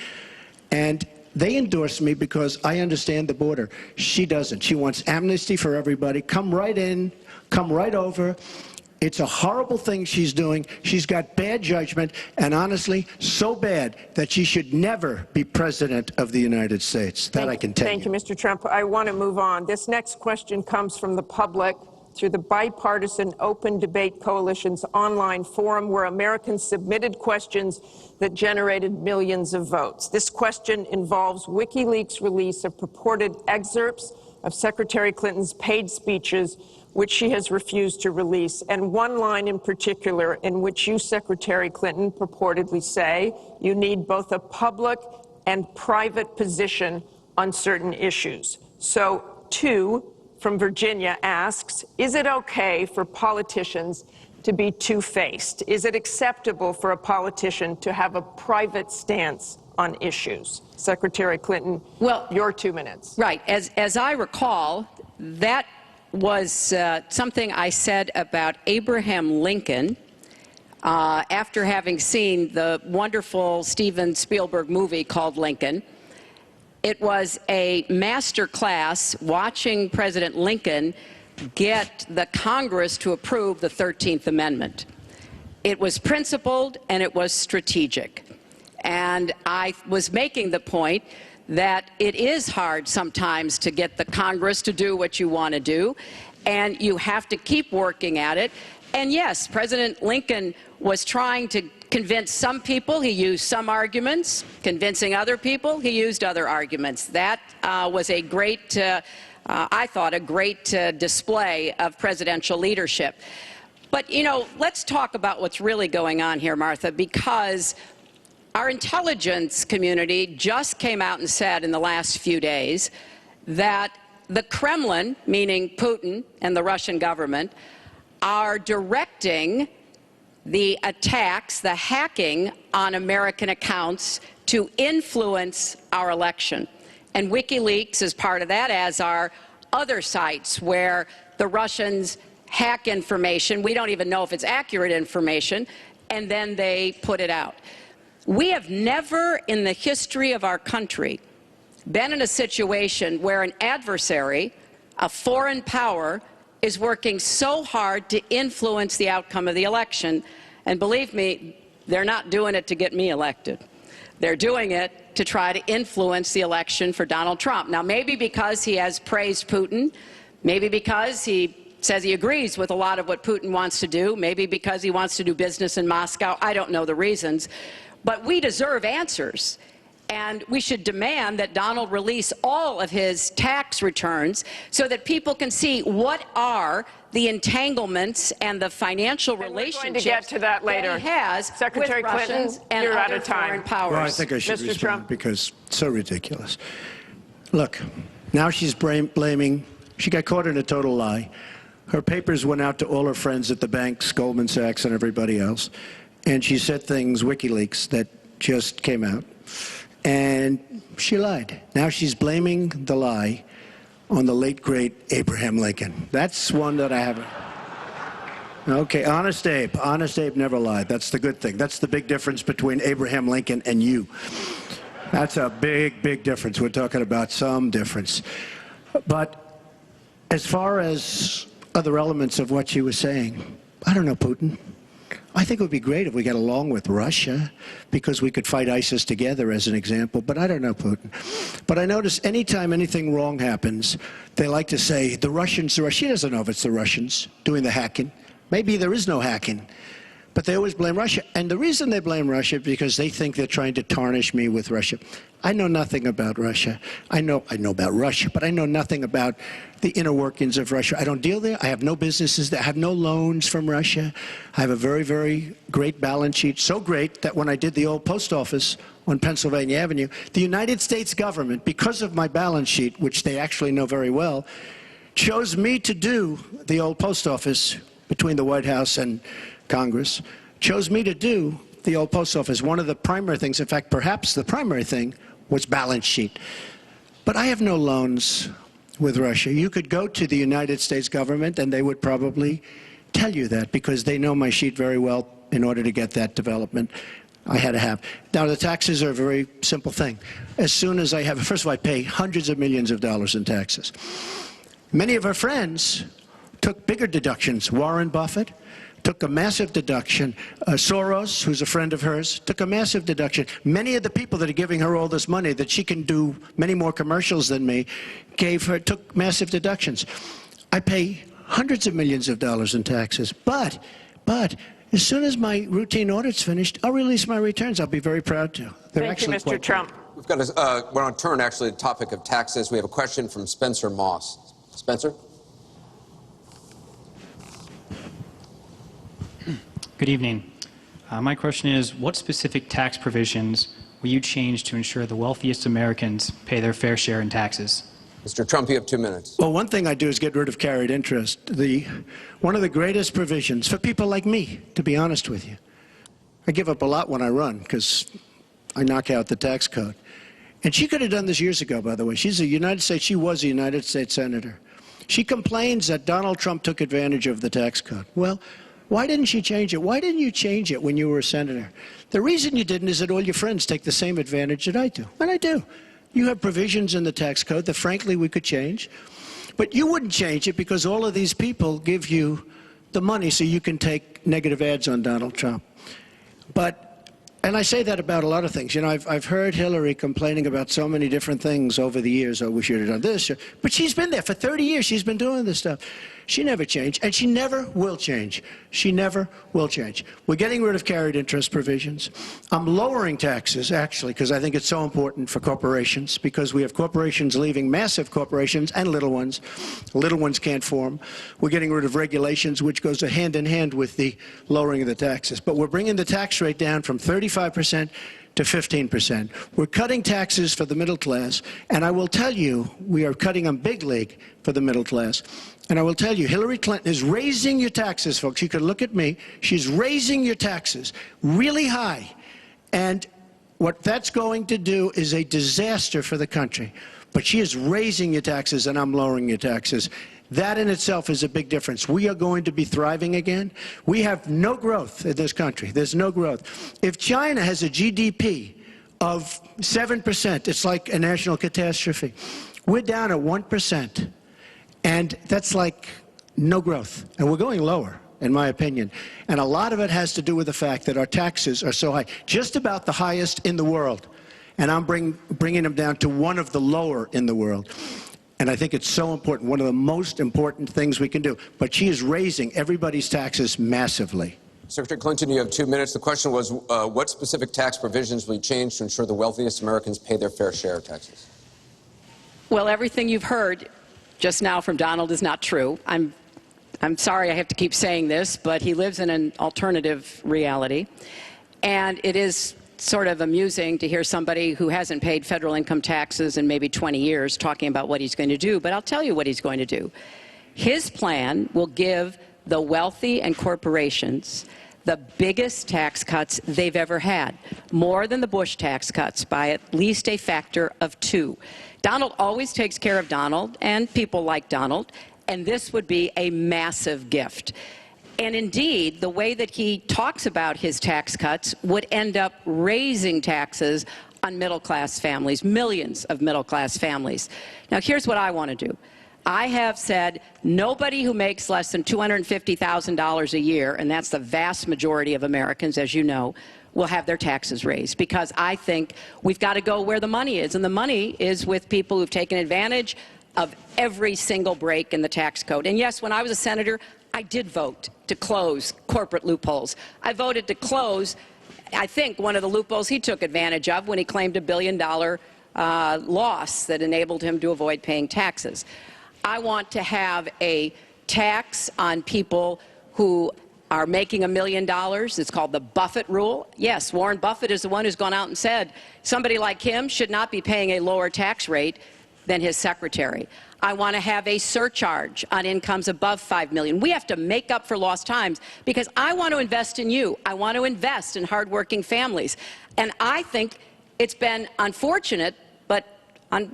And they endorsed me because I understand the border. She doesn't. She wants amnesty for everybody. Come right in, come right over. It's a horrible thing she's doing. She's got bad judgment, and honestly, so bad that she should never be president of the United States. That I can tell you. Thank you, Mr. Trump. I want to move on. This next question comes from the public through the Bipartisan Open Debate Coalition's online forum, where Americans submitted questions that generated millions of votes. This question involves WikiLeaks' release of purported excerpts of Secretary Clinton's paid speeches, which she has refused to release, and one line in particular in which you, Secretary Clinton, purportedly say you need both a public and private position on certain issues. So, two from Virginia asks, is it okay for politicians to be two-faced? Is it acceptable for a politician to have a private stance on issues? Secretary Clinton, well, your 2 minutes. Right. As I recall, that was something I said about Abraham Lincoln after having seen the wonderful Steven Spielberg movie called Lincoln. It was a master class watching President Lincoln get the Congress to approve the 13th Amendment. It was principled and it was strategic. And I was making the point that it is hard sometimes to get the Congress to do what you want to do, and you have to keep working at it. And yes, President Lincoln was trying to convince some people. He used some arguments. Convincing other people, he used other arguments. That was a great, I thought, a great display of presidential leadership. But, you know, let's talk about what's really going on here, Martha, because our intelligence community just came out and said in the last few days that the Kremlin, meaning Putin and the Russian government, are directing the attacks, the hacking on American accounts to influence our election. And WikiLeaks is part of that, as are other sites where the Russians hack information. We don't even know if it's accurate information, and then they put it out. We have never in the history of our country been in a situation where an adversary, a foreign power, is working so hard to influence the outcome of the election. And believe me, they're not doing it to get me elected. They're doing it to try to influence the election for Donald Trump. Now, maybe because he has praised Putin, maybe because he says he agrees with a lot of what Putin wants to do, maybe because he wants to do business in Moscow. I don't know the reasons. But we deserve answers. And we should demand that Donald release all of his tax returns so that people can see what are the entanglements and the financial relationships we're going to get to that later. He has Secretary with Clinton, Russians and you're out other of time. foreign powers. Well, I think I should Mr. respond Trump. because it's so ridiculous. Look, now she's blaming, she got caught in a total lie. Her papers went out to all her friends at the banks, Goldman Sachs and everybody else, and she said things, WikiLeaks, that just came out. And she lied. Now she's blaming the lie on the late, great Abraham Lincoln. That's one that I haven't. Okay, Honest Abe. Honest Abe never lied. That's the good thing. That's the big difference between Abraham Lincoln and you. That's a big, big difference. We're talking about some difference. But as far as other elements of what she was saying, I don't know, Putin. I think it would be great if we got along with Russia because we could fight ISIS together, as an example, but I don't know Putin. But I notice anytime anything wrong happens, they like to say, the Russians, she doesn't know if it's the Russians doing the hacking. Maybe there is no hacking, but they always blame Russia. And the reason they blame Russia is because they think they're trying to tarnish me with Russia. I know nothing about Russia. I know about Russia, but I know nothing about the inner workings of Russia. I don't deal there. I have no businesses there. I have no loans from Russia. I have a very, very great balance sheet, so great that when I did the old post office on Pennsylvania Avenue, the United States government, because of my balance sheet, which they actually know very well, chose me to do the old post office between the White House and Congress, chose me to do the old post office. One of the primary things, in fact, perhaps the primary thing, was balance sheet. But I have no loans with Russia. You could go to the United States government and they would probably tell you that because they know my sheet very well in order to get that development I had to have. Now, the taxes are a very simple thing. As soon as I have, first of all, I pay hundreds of millions of dollars in taxes. Many of our friends took bigger deductions. Warren Buffett took a massive deduction. Soros, who's a friend of hers, took a massive deduction. Many of the people that are giving her all this money that she can do many more commercials than me took massive deductions. I pay hundreds of millions of dollars in taxes. But as soon as my routine audit's finished, I'll release my returns. I'll be very proud to. Thank you, Mr. Trump. We've got we're on turn, actually, the topic of taxes. We have a question from Spencer Moss. Spencer? Good evening. My question is, what specific tax provisions will you change to ensure the wealthiest Americans pay their fair share in taxes? Mr. Trump, you have 2 minutes. Well, one thing I do is get rid of carried interest. One of the greatest provisions for people like me, to be honest with you. I give up a lot when I run because I knock out the tax code. And she could have done this years ago, by the way. She was a United States senator. She complains that Donald Trump took advantage of the tax code. Well, Why didn't she change it? Why didn't you change it when you were a senator? The reason you didn't is that all your friends take the same advantage that I do. And I do. You have provisions in the tax code that, frankly, we could change. But you wouldn't change it because all of these people give you the money so you can take negative ads on Donald Trump. And I say that about a lot of things. You know, I've heard Hillary complaining about so many different things over the years. Oh, we should have done this. But she's been there for 30 years. She's been doing this stuff. She never changed, and she never will change. She never will change. We're getting rid of carried interest provisions. I'm lowering taxes, actually, because I think it's so important for corporations, because we have corporations leaving, massive corporations and little ones. Little ones can't form. We're getting rid of regulations, which goes hand in hand with the lowering of the taxes. But we're bringing the tax rate down from 35% to 15%. We're cutting taxes for the middle class, and I will tell you, we are cutting them big league for the middle class. And I will tell you, Hillary Clinton is raising your taxes, folks. You can look at me. She's raising your taxes really high. And what that's going to do is a disaster for the country. But she is raising your taxes, and I'm lowering your taxes. That in itself is a big difference. We are going to be thriving again. We have no growth in this country. There's no growth. If China has a GDP of 7%, it's like a national catastrophe. We're down at 1%. And that's like no growth. And we're going lower, in my opinion. And a lot of it has to do with the fact that our taxes are so high, just about the highest in the world. And I'm bringing them down to one of the lower in the world. And I think it's so important, one of the most important things we can do. But she is raising everybody's taxes massively. Secretary Clinton, you have 2 minutes. The question was, what specific tax provisions will you change to ensure the wealthiest Americans pay their fair share of taxes? Well, everything you've heard just now from Donald is not true. I'm sorry I have to keep saying this, but he lives in an alternative reality. And it is sort of amusing to hear somebody who hasn't paid federal income taxes in maybe 20 years talking about what he's going to do. But I'll tell you what he's going to do. His plan will give the wealthy and corporations the biggest tax cuts they've ever had, more than the Bush tax cuts by at least a factor of 2. Donald always takes care of Donald and people like Donald, and this would be a massive gift. And indeed, the way that he talks about his tax cuts would end up raising taxes on middle-class families, millions of middle-class families. Now, here's what I want to do. I have said nobody who makes less than $250,000 a year, and that's the vast majority of Americans, as you know, will have their taxes raised, because I think we've got to go where the money is, and the money is with people who've taken advantage of every single break in the tax code. And yes, when I was a senator, I did vote to close corporate loopholes. I voted to close, I think, one of the loopholes he took advantage of when he claimed $1 billion loss that enabled him to avoid paying taxes. I want to have a tax on people who are making $1 million. It's called the Buffett rule. Yes, Warren Buffett is the one who's gone out and said somebody like him should not be paying a lower tax rate than his secretary. I want to have a surcharge on incomes above $5 million. We have to make up for lost times, because I want to invest in you. I want to invest in hardworking families. And I think it's been unfortunate, but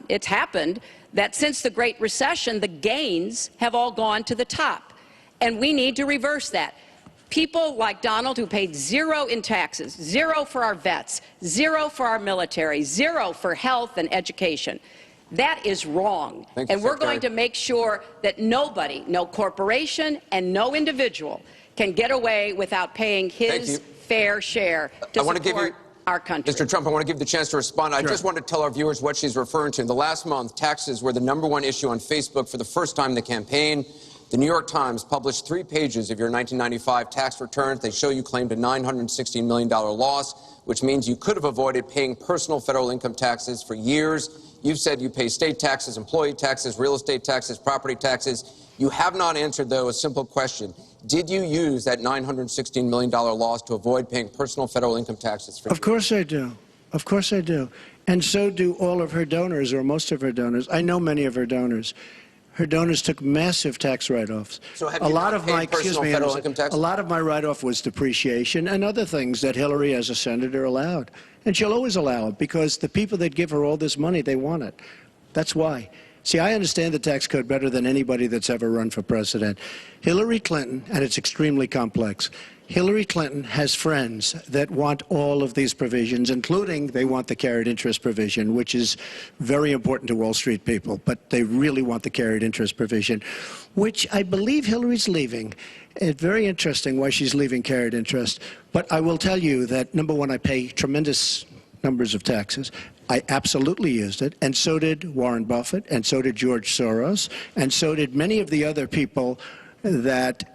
it's happened, that since the Great Recession, the gains have all gone to the top. And we need to reverse that. People like Donald, who paid 0 in taxes, 0 for our vets, 0 for our military, 0 for health and education. That is wrong. And we're going to make sure that nobody, no corporation and no individual, can get away without paying his fair share to support our country. Mr. Trump, I want to give you the chance to respond. I just want to tell our viewers what she's referring to. In the last month, taxes were the #1 issue on Facebook for the first time in the campaign. The New York Times published 3 pages of your 1995 tax returns. They show you claimed a $916 million loss, which means you could have avoided paying personal federal income taxes for years. You've said you pay state taxes, employee taxes, real estate taxes, property taxes. You have not answered, though, a simple question. Did you use that $916 million loss to avoid paying personal federal income taxes for years? Of course I do. Of course I do. And so do all of her donors, or most of her donors. I know many of her donors. Her donors took massive tax write-offs. So have you not paid personal federal income taxes? A lot of my write-off was depreciation and other things that Hillary, as a senator, allowed. And she'll always allow it, because the people that give her all this money, they want it. That's why. See, I understand the tax code better than anybody that's ever run for president. Hillary Clinton, and it's extremely complex, Hillary Clinton has friends that want all of these provisions, including they want the carried interest provision, which is very important to Wall Street people, but they really want the carried interest provision, which I believe Hillary's leaving. It's very interesting why she's leaving carried interest. But I will tell you that, number one, I pay tremendous numbers of taxes. I absolutely used it, and so did Warren Buffett, and so did George Soros, and so did many of the other people that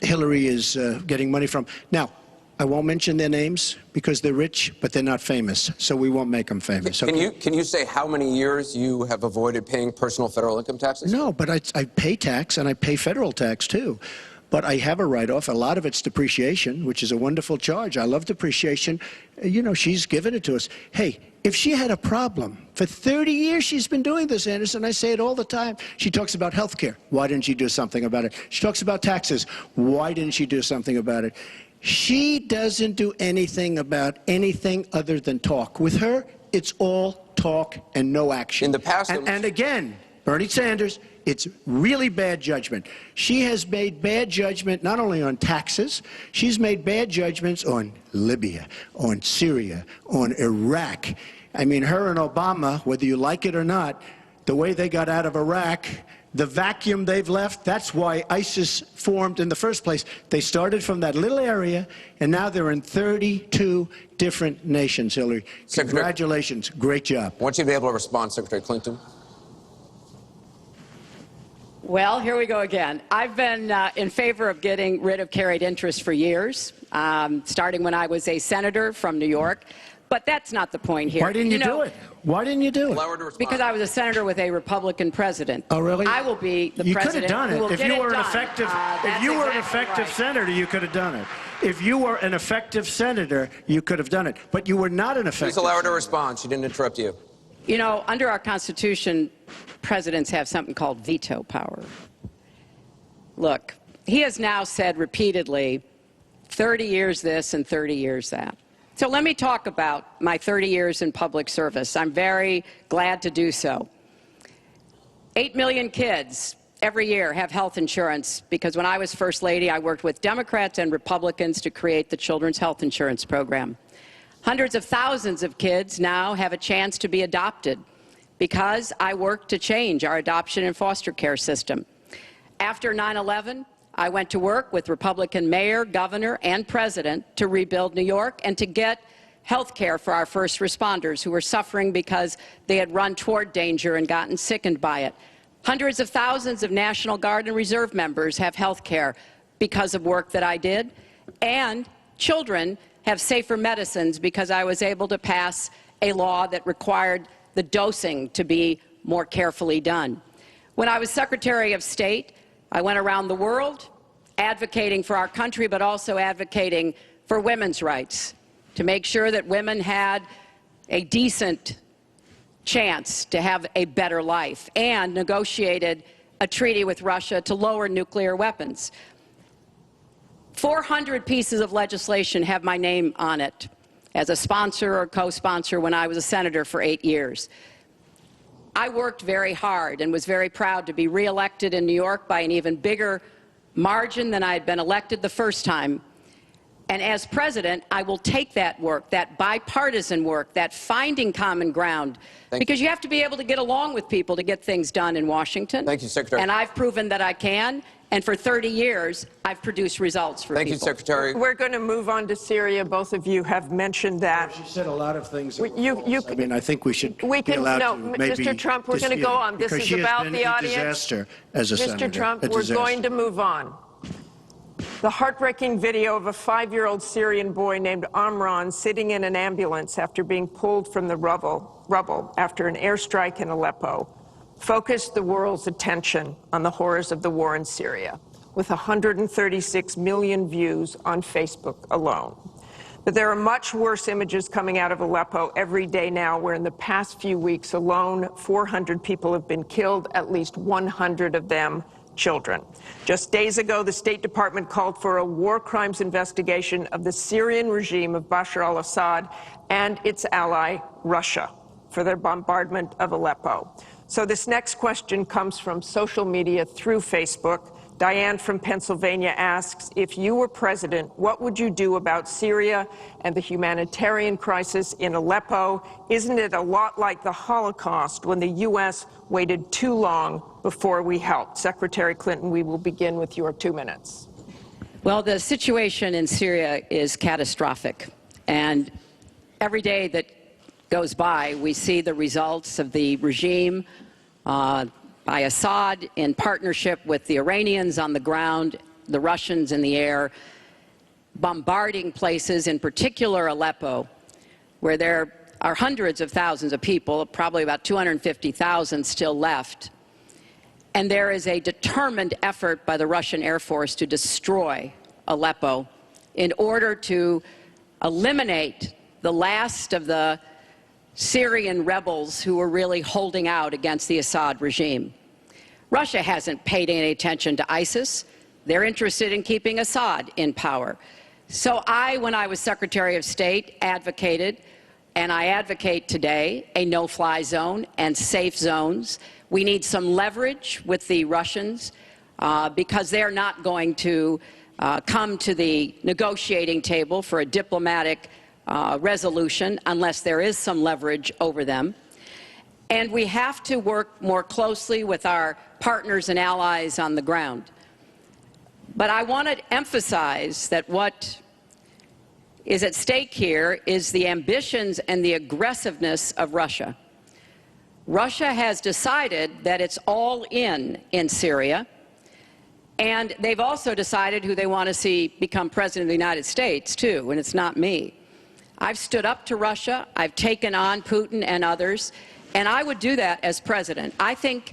Hillary is getting money from. Now, I won't mention their names because they're rich, but they're not famous, so we won't make them famous. Can you say how many years you have avoided paying personal federal income taxes? No, but I pay tax, and I pay federal tax, too. But I have a write-off. A lot of it's depreciation, which is a wonderful charge. I love depreciation. You know, she's given it to us. Hey, if she had a problem, for 30 years she's been doing this, Anderson. I say it all the time. She talks about health care. Why didn't she do something about it? She talks about taxes. Why didn't she do something about it? She doesn't do anything about anything other than talk. With her, it's all talk and no action. In the past, and again, Bernie Sanders, it's really bad judgment. She has made bad judgment not only on taxes, she's made bad judgments on Libya, on Syria, on Iraq. I mean, her and Obama, whether you like it or not, the way they got out of Iraq, the vacuum they've left, that's why ISIS formed in the first place. They started from that little area, and now they're in 32 different nations, Hillary. Congratulations. Great job. I want you to be able to respond, Secretary Clinton. Well, here we go again. I've been in favor of getting rid of carried interest for years, starting when I was a senator from New York. But that's not the point here. Why didn't you do it? Why didn't you do it? Allow her to respond. Because I was a senator with a Republican president. Oh, really? I will be the you president. You could have done it. If you were an effective, right. senator, you could have done it. If you were an effective senator, you could have done it. But you were not an effective. Please allow her to senator. respond. She didn't interrupt you. You know, under our Constitution, presidents have something called veto power. Look, he has now said repeatedly, 30 years this and 30 years that. So let me talk about my 30 years in public service. I'm very glad to do so. 8 million kids every year have health insurance because when I was First Lady, I worked with Democrats and Republicans to create the Children's Health Insurance Program. Hundreds of thousands of kids now have a chance to be adopted because I worked to change our adoption and foster care system. After 9/11, I went to work with Republican mayor, governor, and president to rebuild New York and to get health care for our first responders who were suffering because they had run toward danger and gotten sickened by it. Hundreds of thousands of National Guard and Reserve members have health care because of work that I did. And children have safer medicines because I was able to pass a law that required the dosing to be more carefully done. When I was Secretary of State, I went around the world advocating for our country, but also advocating for women's rights, to make sure that women had a decent chance to have a better life, and negotiated a treaty with Russia to lower nuclear weapons. 400 pieces of legislation have my name on it as a sponsor or co-sponsor when I was a senator for 8 years. I worked very hard and was very proud to be reelected in New York by an even bigger margin than I had been elected the first time. And as president, I will take that work, that bipartisan work, that finding common ground, because you have to be able to get along with people to get things done in Washington. Thank you, Secretary. And I've proven that I can. And for 30 years, I've produced results for people. Thank you, Secretary. We're going to move on to Syria. Both of you have mentioned that. She said a lot of things. I think we should we can, be allowed no, to maybe Mr. Trump, we're going to go on. This is about the audience. Disaster as a Mr. Trump, we're going to move on. The heartbreaking video of a 5-year-old Syrian boy named Amran sitting in an ambulance after being pulled from the rubble after an airstrike in Aleppo focused the world's attention on the horrors of the war in Syria, with 136 million views on Facebook alone. But there are much worse images coming out of Aleppo every day now, where in the past few weeks alone, 400 people have been killed, at least 100 of them children. Just days ago, the State Department called for a war crimes investigation of the Syrian regime of Bashar al-Assad and its ally, Russia, for their bombardment of Aleppo. So this next question comes from social media through Facebook. Diane from Pennsylvania asks, if you were president, what would you do about Syria and the humanitarian crisis in Aleppo? Isn't it a lot like the Holocaust when the U.S. waited too long before we helped? Secretary Clinton, we will begin with your 2 minutes. Well, the situation in Syria is catastrophic. And every day that goes by, we see the results of the regime by Assad in partnership with the Iranians on the ground, the Russians in the air, bombarding places, in particular Aleppo, where there are hundreds of thousands of people, probably about 250,000 still left. And there is a determined effort by the Russian Air Force to destroy Aleppo in order to eliminate the last of the Syrian rebels who were really holding out against the Assad regime. Russia hasn't paid any attention to ISIS. They're interested in keeping Assad in power. So when I was Secretary of State, advocated, and I advocate today, a no-fly zone and safe zones. We need some leverage with the Russians because they're not going to come to the negotiating table for a diplomatic resolution unless there is some leverage over them. And we have to work more closely with our partners and allies on the ground. But I want to emphasize that what is at stake here is the ambitions and the aggressiveness of Russia. Russia has decided that it's all in Syria, and they've also decided who they want to see become president of the United States, too, and it's not me. I've stood up to Russia. I've taken on Putin and others, and I would do that as president. I think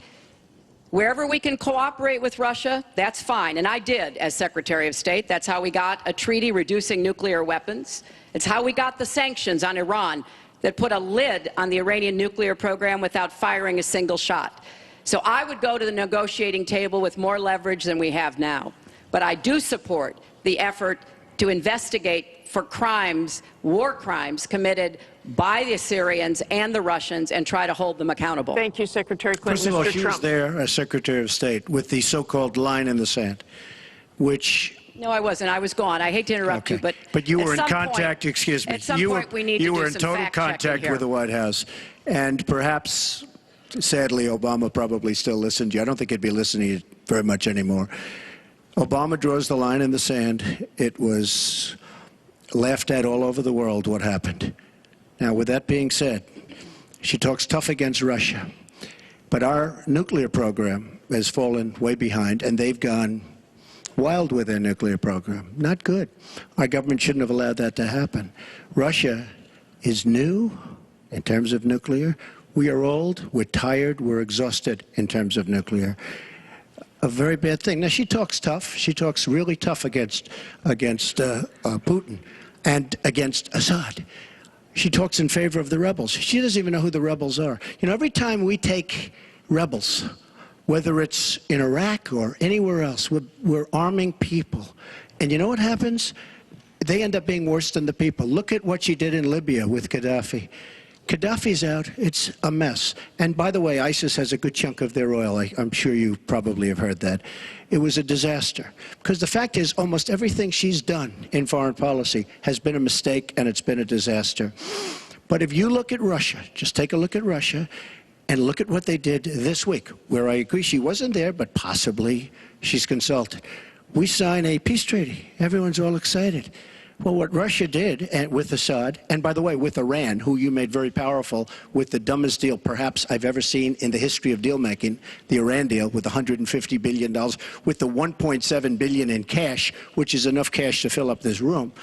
wherever we can cooperate with Russia, that's fine, and I did as Secretary of State. That's how we got a treaty reducing nuclear weapons. It's how we got the sanctions on Iran that put a lid on the Iranian nuclear program without firing a single shot. So I would go to the negotiating table with more leverage than we have now. But I do support the effort to investigate for crimes, war crimes, committed by the Syrians and the Russians and try to hold them accountable. Thank you, Secretary Clinton. First of all, Mr. she Trump. was there as Secretary of State with the so-called line in the sand, which... No, I wasn't. I was gone. I hate to interrupt you, but you were in at some contact, point, excuse me. At some point, we need to do You were in some total fact-checking contact here. with the White House. And perhaps, sadly, Obama probably still listened to you. I don't think he'd be listening very much anymore. Obama draws the line in the sand. It was laughed at all over the world what happened. Now, with that being said, she talks tough against Russia. But our nuclear program has fallen way behind, and they've gone wild with their nuclear program. Not good. Our government shouldn't have allowed that to happen. Russia is new in terms of nuclear. We are old, we're tired, we're exhausted in terms of nuclear. A very bad thing. Now, she talks tough. She talks really tough against Putin and against Assad. She talks in favor of the rebels. She doesn't even know who the rebels are. You know, every time we take rebels, whether it's in Iraq or anywhere else, we're arming people. And you know what happens? They end up being worse than the people. Look at what she did in Libya with Gaddafi. Gaddafi's out. It's a mess. And by the way, ISIS has a good chunk of their oil. I'm sure you probably have heard that. It was a disaster. Because the fact is, almost everything she's done in foreign policy has been a mistake, and it's been a disaster. But if you look at Russia, just take a look at Russia, and look at what they did this week, where I agree she wasn't there, but possibly she's consulted. We sign a peace treaty. Everyone's all excited. Well, what Russia did with Assad, and by the way, with Iran, who you made very powerful with the dumbest deal perhaps I've ever seen in the history of deal-making, the Iran deal with $150 billion, with the $1.7 billion in cash, which is enough cash to fill up this room.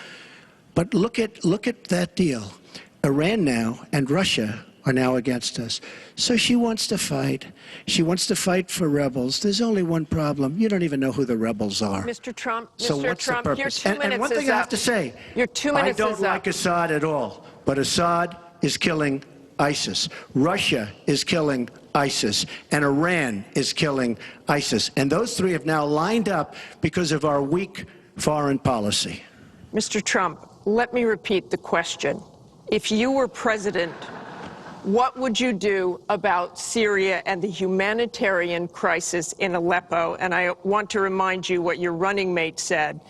But look at that deal. Iran now and Russia are now against us. So she wants to fight. She wants to fight for rebels. There's only one problem. You don't even know who the rebels are. Mr. Trump, So Mr. what's the Trump, your purpose? 2 minutes And one thing is I have up. to say, Your 2 minutes I don't is like up. Assad at all, but Assad is killing ISIS. Russia is killing ISIS, and Iran is killing ISIS. And those three have now lined up because of our weak foreign policy. Mr. Trump, let me repeat the question. If you were president, What would you do about Syria and the humanitarian crisis in Aleppo? And I want to remind you what your running mate said.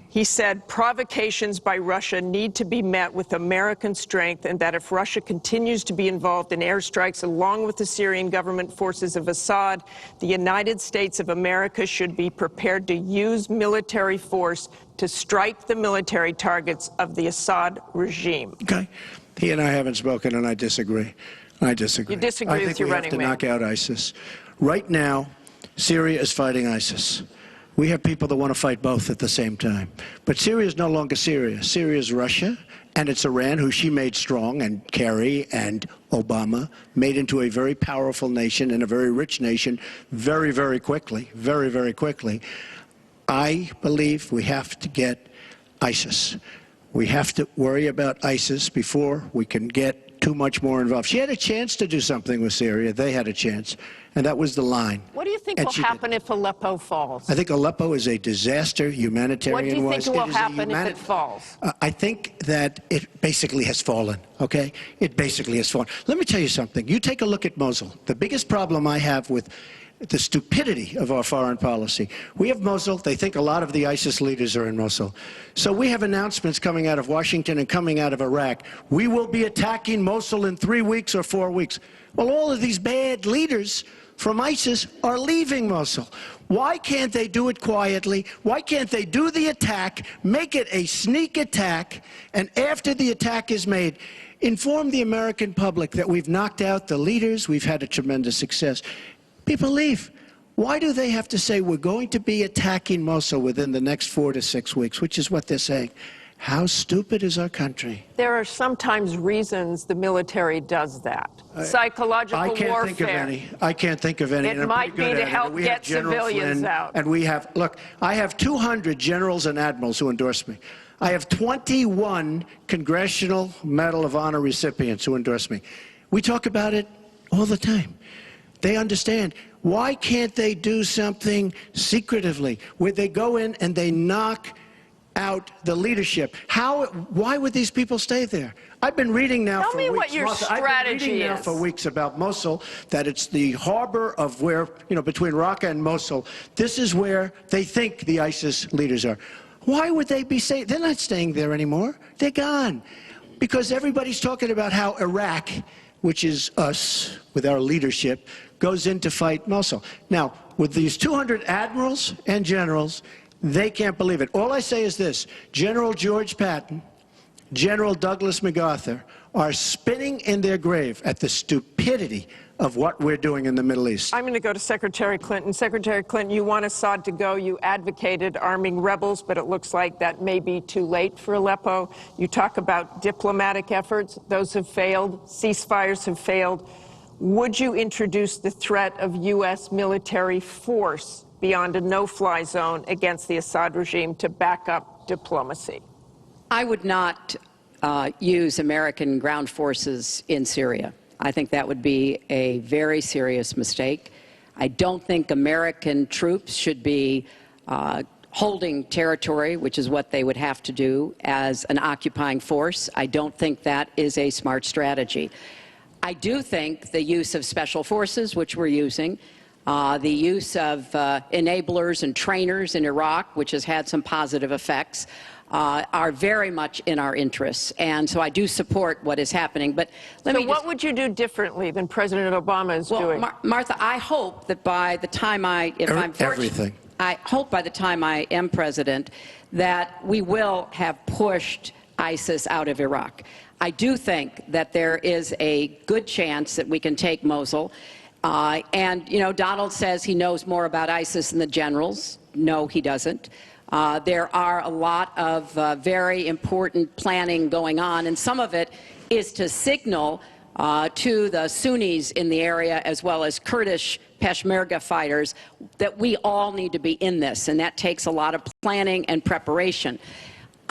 He said provocations by Russia need to be met with American strength, and that if Russia continues to be involved in airstrikes along with the Syrian government forces of Assad, the United States of America should be prepared to use military force to strike the military targets of the Assad regime. Okay. He and I haven't spoken, and I disagree. I disagree. You disagree with your running mate. I think we have to knock out ISIS. Right now, Syria is fighting ISIS. We have people that want to fight both at the same time. But Syria is no longer Syria. Syria is Russia, and it's Iran, who she made strong, and Kerry and Obama made into a very powerful nation and a very rich nation very, very quickly, very, very quickly. I believe we have to get ISIS. We have to worry about ISIS before we can get too much more involved. She had a chance to do something with Syria. They had a chance, and that was the line. What do you think And will she happen if Aleppo falls? I think Aleppo is a disaster humanitarian-wise. What do you think will It is a happen if it falls? I think that it basically has fallen, okay? It basically has fallen. Let me tell you something. You take a look at Mosul. The biggest problem I have with the stupidity of our foreign policy. We have Mosul. They think a lot of the ISIS leaders are in Mosul. So we have announcements coming out of Washington and coming out of Iraq. We will be attacking Mosul in 3 weeks or 4 weeks. Well, all of these bad leaders from ISIS are leaving Mosul. Why can't they do it quietly? Why can't they do the attack, make it a sneak attack, and after the attack is made, inform the American public that we've knocked out the leaders, we've had a tremendous success. People leave. Why do they have to say we're going to be attacking Mosul within the next 4 to 6 weeks, which is what they're saying? How stupid is our country? There are sometimes reasons the military does that. Psychological warfare. I can't think of any. I can't think of any. It might be to help get civilians out. And we have, look, I have 200 generals and admirals who endorse me. I have 21 Congressional Medal of Honor recipients who endorse me. We talk about it all the time. They understand. Why can't they do something secretively where they go in and they knock out the leadership? Why would these people stay there? I've been reading now Tell for me weeks. what your Martha, I've been reading strategy now is. for weeks about Mosul, that it's the harbor of where, between Raqqa and Mosul. This is where they think the ISIS leaders are. Why would they be staying? They're not staying there anymore. They're gone. Because everybody's talking about how Iraq, which is us, with our leadership, goes in to fight Mosul. Now, with these 200 admirals and generals, they can't believe it. All I say is this: General George Patton, General Douglas MacArthur are spinning in their grave at the stupidity of what we're doing in the Middle East. I'm going to go to Secretary Clinton. Secretary Clinton, you want Assad to go. You advocated arming rebels, but it looks like that may be too late for Aleppo. You talk about diplomatic efforts. Those have failed. Ceasefires have failed. Would you introduce the threat of U.S. military force beyond a no-fly zone against the Assad regime to back up diplomacy? I would not use American ground forces in Syria. I think that would be a very serious mistake. I don't think American troops should be holding territory, which is what they would have to do as an occupying force. I don't think that is a smart strategy. I do think the use of special forces, which we're using, the use of enablers and trainers in Iraq, which has had some positive effects, are very much in our interests. And so I do support what is happening. But what would you do differently than President Obama is doing? Martha, I hope that by the time I hope by the time I am president that we will have pushed ISIS out of Iraq. I do think that there is a good chance that we can take Mosul. And, Donald says he knows more about ISIS than the generals. No, he doesn't. There are a lot of very important planning going on, and some of it is to signal to the Sunnis in the area, as well as Kurdish Peshmerga fighters, that we all need to be in this, and that takes a lot of planning and preparation.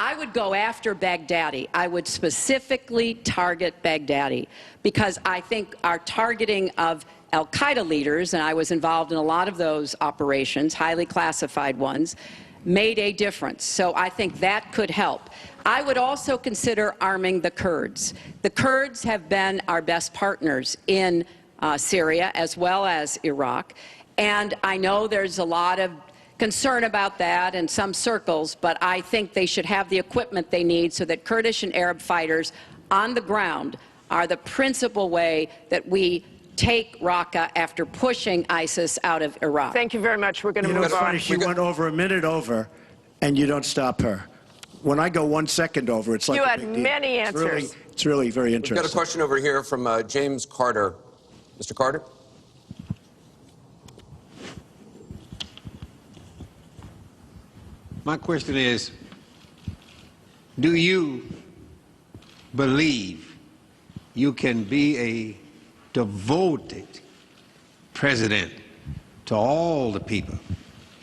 I would go after Baghdadi. I would specifically target Baghdadi, because I think our targeting of al-Qaeda leaders, and I was involved in a lot of those operations, highly classified ones, made a difference. So I think that could help. I would also consider arming the Kurds. The Kurds have been our best partners in Syria as well as Iraq, and I know there's a lot of concern about that in some circles, but I think they should have the equipment they need so that Kurdish and Arab fighters on the ground are the principal way that we take Raqqa after pushing ISIS out of Iraq. Thank you very much. We're going to You know, move it's funny, on. she went over a minute over, and you don't stop her. When I go 1 second over, it's like You a had big deal. many answers. It's really very We've got a interesting. question over here from James Carter. Mr. Carter? My question is, do you believe you can be a devoted president to all the people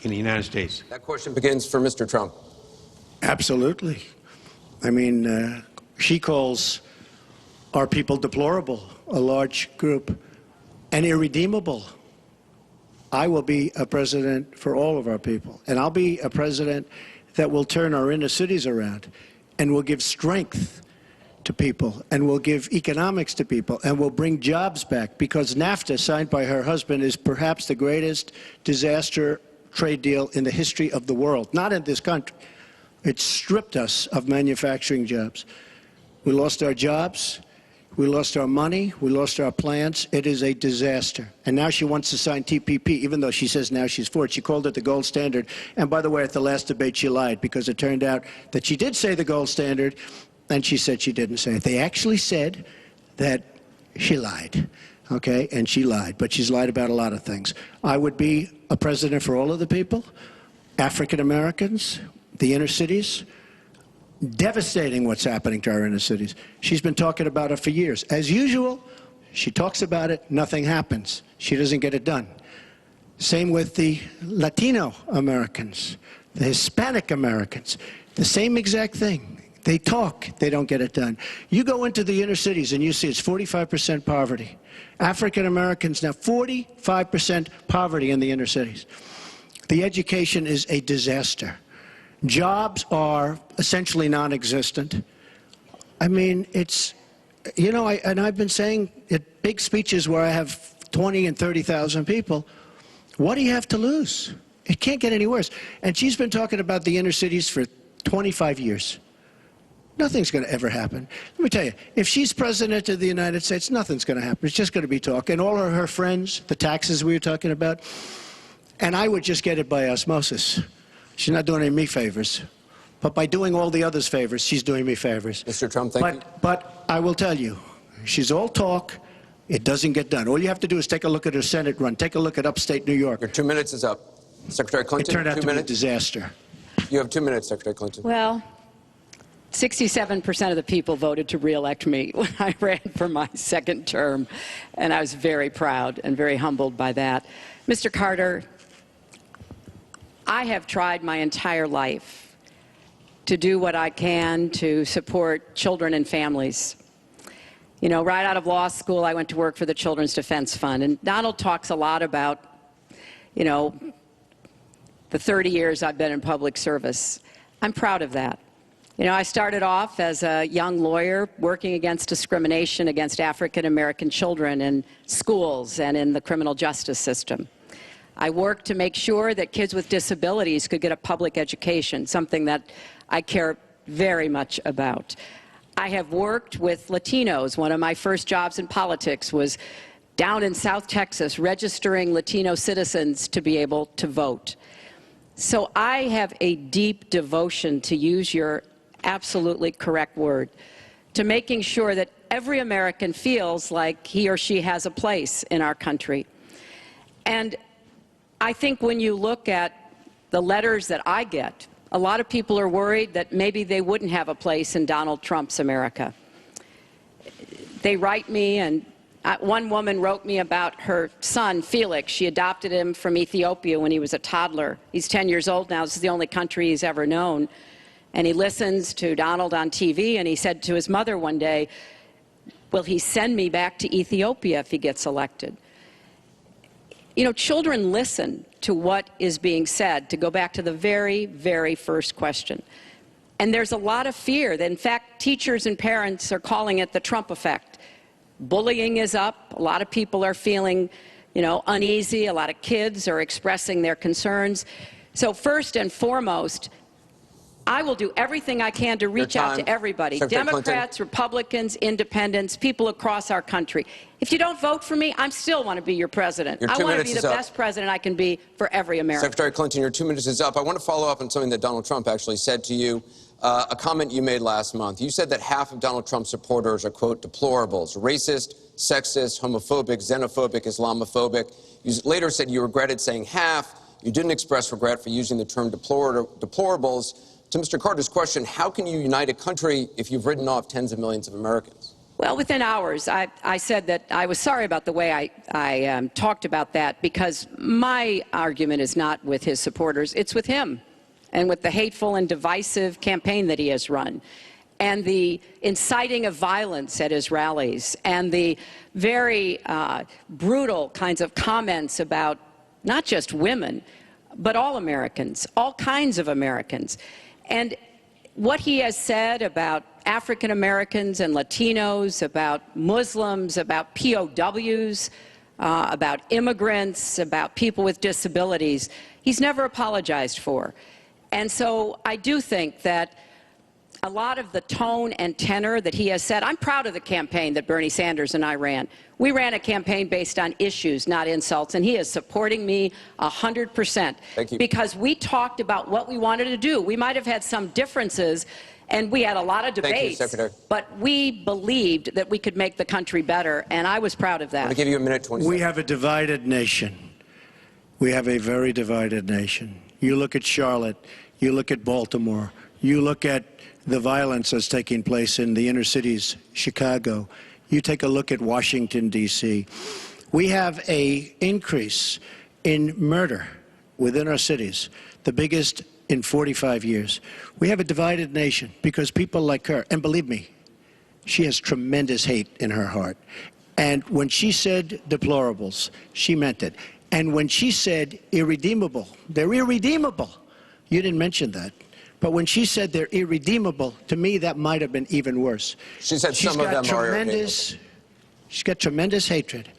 in the United States? That question begins for Mr. Trump. Absolutely. I mean, she calls our people deplorable, a large group, and irredeemable. I will be a president for all of our people, and I'll be a president that will turn our inner cities around and will give strength to people and will give economics to people and will bring jobs back, because NAFTA, signed by her husband, is perhaps the greatest disaster trade deal in the history of the world, not in this country. It stripped us of manufacturing jobs. We lost our jobs. We lost our money. We lost our plants. It is a disaster. And now she wants to sign TPP, even though she says now she's for it. She called it the gold standard. And by the way, at the last debate, she lied, because it turned out that she did say the gold standard, and she said she didn't say it. They actually said that she lied, okay? And she lied, but she's lied about a lot of things. I would be a president for all of the people, African Americans, the inner cities. Devastating what's happening to our inner cities. She's been talking about it for years. As usual, she talks about it, nothing happens. She doesn't get it done. Same with the Latino Americans, the Hispanic Americans, the same exact thing. They talk, they don't get it done. You go into the inner cities and you see it's 45% poverty. African Americans now, 45% poverty in the inner cities. The education is a disaster. Jobs are essentially non-existent. I mean, it's, you know, and I've been saying at big speeches where I have 20 and 30,000 people, what do you have to lose? It can't get any worse. And she's been talking about the inner cities for 25 years. Nothing's going to ever happen. Let me tell you, if she's president of the United States, nothing's going to happen. It's just going to be talk. And all of her friends, the taxes we were talking about, and I would just get it by osmosis. She's not doing any me favors. But by doing all the others favors, she's doing me favors. Mr. Trump, thank you. But I will tell you, she's all talk. It doesn't get done. All you have to do is take a look at her Senate run. Take a look at upstate New York. Your 2 minutes is up. Secretary It Clinton, turned out 2 to be a minutes. disaster. You have 2 minutes, Secretary Clinton. Well, 67% of the people voted to re-elect me when I ran for my second term, and I was very proud and very humbled by that. Mr. Carter, I have tried my entire life to do what I can to support children and families. You know, right out of law school, I went to work for the Children's Defense Fund, and Donald talks a lot about, you know, the 30 years I've been in public service. I'm proud of that. You know, I started off as a young lawyer working against discrimination against African American children in schools and in the criminal justice system. I worked to make sure that kids with disabilities could get a public education, something that I care very much about. I have worked with Latinos. One of my first jobs in politics was down in South Texas, registering Latino citizens to be able to vote. So I have a deep devotion, to use your absolutely correct word, to making sure that every American feels like he or she has a place in our country. And I think when you look at the letters that I get, a lot of people are worried that maybe they wouldn't have a place in Donald Trump's America. They write me, and one woman wrote me about her son, Felix. She adopted him from Ethiopia when he was a toddler. He's 10 years old now. This is the only country he's ever known. And he listens to Donald on TV, and he said to his mother one day, will he send me back to Ethiopia if he gets elected? You know, children listen to what is being said, to go back to the very, very first question. And there's a lot of fear. In fact, teachers and parents are calling it the Trump effect. Bullying is up. A lot of people are feeling, uneasy. A lot of kids are expressing their concerns. So first and foremost, I will do everything I can to reach out to everybody, Secretary Democrats, Clinton. Republicans, independents, people across our country. If you don't vote for me, I still want to be your president. Your I 2 want to minutes be is the up. best president I can be for every American. Secretary Clinton, your 2 minutes is up. I want to follow up on something that Donald Trump actually said to you, a comment you made last month. You said that half of Donald Trump's supporters are, quote, deplorables, racist, sexist, homophobic, xenophobic, Islamophobic. You later said you regretted saying half. You didn't express regret for using the term deplorables. To Mr. Carter's question, how can you unite a country if you've written off tens of millions of Americans? Well, within hours, I said that I was sorry about the way I talked about that, because my argument is not with his supporters, it's with him and with the hateful and divisive campaign that he has run, and the inciting of violence at his rallies, and the very brutal kinds of comments about not just women, but all Americans, all kinds of Americans. And what he has said about African Americans and Latinos, about Muslims, about POWs, about immigrants, about people with disabilities, he's never apologized for. And so I do think that a lot of the tone and tenor that he has said, I'm proud of the campaign that Bernie Sanders and I ran. We ran a campaign based on issues, not insults, and he is supporting me 100%. Thank you. Because we talked about what we wanted to do. We might have had some differences, and we had a lot of debates. Thank you, Secretary. But we believed that we could make the country better, and I was proud of I'm that. going to give you a minute, 20 seconds. We have a divided nation. We have a very divided nation. You look at Charlotte, you look at Baltimore, you look at the violence that's taking place in the inner cities, Chicago. You take a look at Washington, D.C. We have an increase in murder within our cities, the biggest in 45 years. We have a divided nation because people like her, and believe me, she has tremendous hate in her heart. And when she said deplorables, she meant it. And when she said irredeemable, they're irredeemable. You didn't mention that. But when she said they're irredeemable, to me, that might have been even worse. She said some of them are irredeemable. She's got tremendous hatred.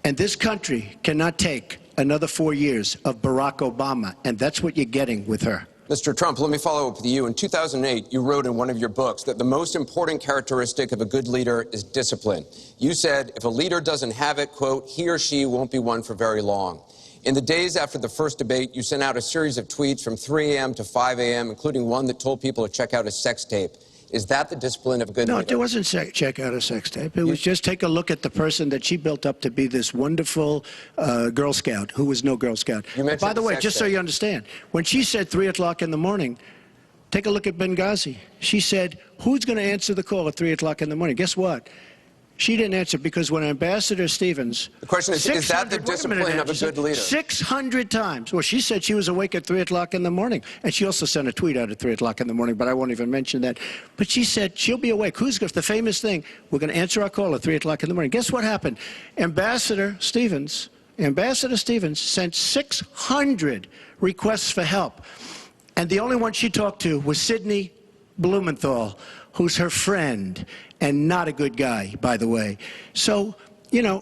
And this country cannot take another 4 years of Barack Obama, and that's what you're getting with her. Mr. Trump, let me follow up with you. In 2008, you wrote in one of your books that the most important characteristic of a good leader is discipline. You said if a leader doesn't have it, quote, he or she won't be one for very long. In the days after the first debate, you sent out a series of tweets from 3 a.m. to 5 a.m., including one that told people to check out a sex tape. Is that the discipline of a good leader? No, it wasn't check out a sex tape. It was just take a look at the person that she built up to be this wonderful Girl Scout, who was no Girl Scout. You mentioned By the way, sex just so tape. you understand, when she said 3 o'clock in the morning, take a look at Benghazi. She said, who's going to answer the call at 3 o'clock in the morning? Guess what? She didn't answer because when Ambassador Stevens... The question is that the discipline of a good leader? 600 times. Well, she said she was awake at 3 o'clock in the morning. And she also sent a tweet out at 3 o'clock in the morning, but I won't even mention that. But she said she'll be awake. Who's the famous thing? We're going to answer our call at 3 o'clock in the morning. Guess what happened? Ambassador Stevens sent 600 requests for help. And the only one she talked to was Sidney Blumenthal, who's her friend, and not a good guy, by the way. So,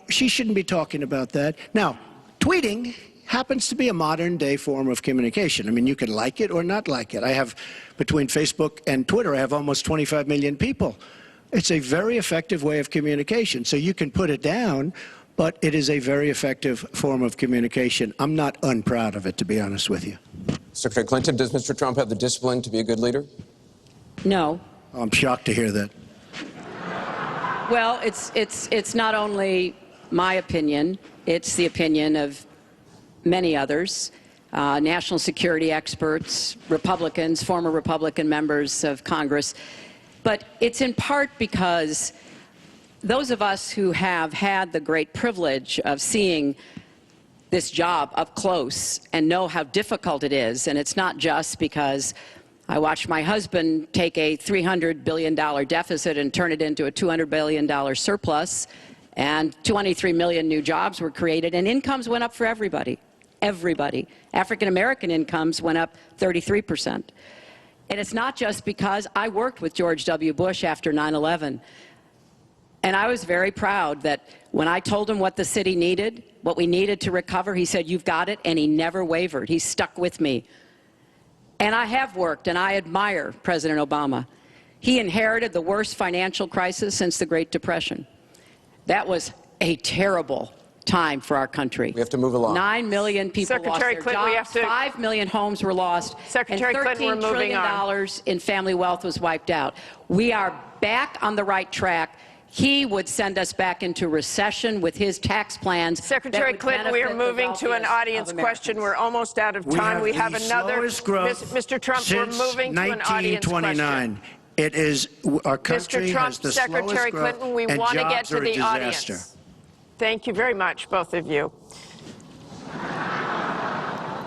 she shouldn't be talking about that. Now, tweeting happens to be a modern-day form of communication. I mean, you can like it or not like it. I have, between Facebook and Twitter, I have almost 25 million people. It's a very effective way of communication. So you can put it down, but it is a very effective form of communication. I'm not unproud of it, to be honest with you. Secretary Clinton, does Mr. Trump have the discipline to be a good leader? No. I'm shocked to hear that. Well, it's not only my opinion, it's the opinion of many others, national security experts, Republicans, former Republican members of Congress. But it's in part because those of us who have had the great privilege of seeing this job up close and know how difficult it is, and it's not just because I watched my husband take a $300 billion deficit and turn it into a $200 billion surplus, and 23 million new jobs were created, and incomes went up for everybody. Everybody. African-American incomes went up 33%. And it's not just because I worked with George W. Bush after 9/11. And I was very proud that when I told him what the city needed, what we needed to recover, he said, "You've got it," and he never wavered. He stuck with me. And I have worked, and I admire President Obama. He inherited the worst financial crisis since the Great Depression. That was a terrible time for our country. We have to move along. 9 million people Secretary lost Clinton, we their have jobs, to- 5 million homes were lost, Secretary and Clinton, we're $13 moving trillion on. in family wealth was wiped out. We are back on the right track. He would send us back into recession with his tax plans. Secretary Clinton, we are moving to an audience question. We're almost out of time. We have the another. slowest growth Mr. Trump, we're since moving to an audience question. 1929. It is, our country Mr. Trump, has the Secretary slowest growth, Clinton, we and want to get jobs to are a the disaster. audience. Thank you very much, both of you.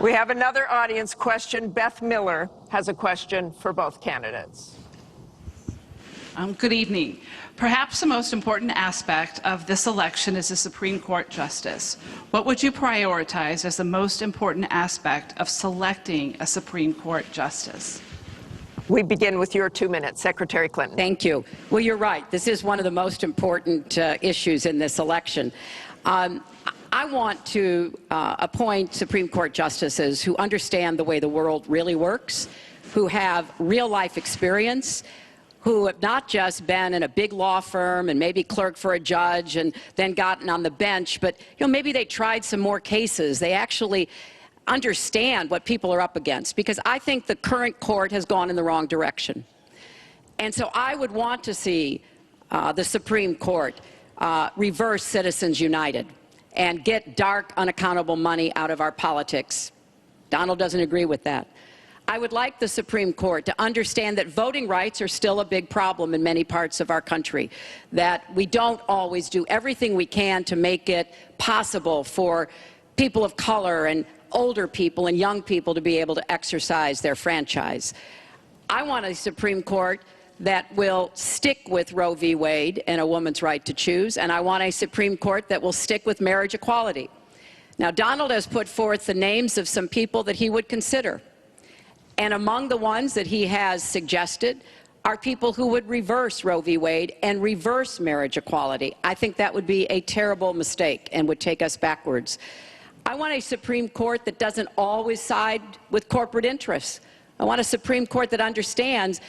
We have another audience question. Beth Miller has a question for both candidates. Good evening. Perhaps the most important aspect of this election is the Supreme Court justice. What would you prioritize as the most important aspect of selecting a Supreme Court justice? We begin with your 2 minutes, Secretary Clinton. Thank you. Well, you're right. This is one of the most important issues in this election. I want to appoint Supreme Court justices who understand the way the world really works, who have real-life experience, who have not just been in a big law firm and maybe clerked for a judge and then gotten on the bench, but maybe they tried some more cases. They actually understand what people are up against, because I think the current court has gone in the wrong direction. And so I would want to see the Supreme Court reverse Citizens United and get dark, unaccountable money out of our politics. Donald doesn't agree with that. I would like the Supreme Court to understand that voting rights are still a big problem in many parts of our country, that we don't always do everything we can to make it possible for people of color and older people and young people to be able to exercise their franchise. I want a Supreme Court that will stick with Roe v. Wade and a woman's right to choose, and I want a Supreme Court that will stick with marriage equality. Now, Donald has put forth the names of some people that he would consider, and among the ones that he has suggested are people who would reverse Roe v. Wade and reverse marriage equality. I think that would be a terrible mistake and would take us backwards. I want a Supreme Court that doesn't always side with corporate interests. I want a Supreme Court that understands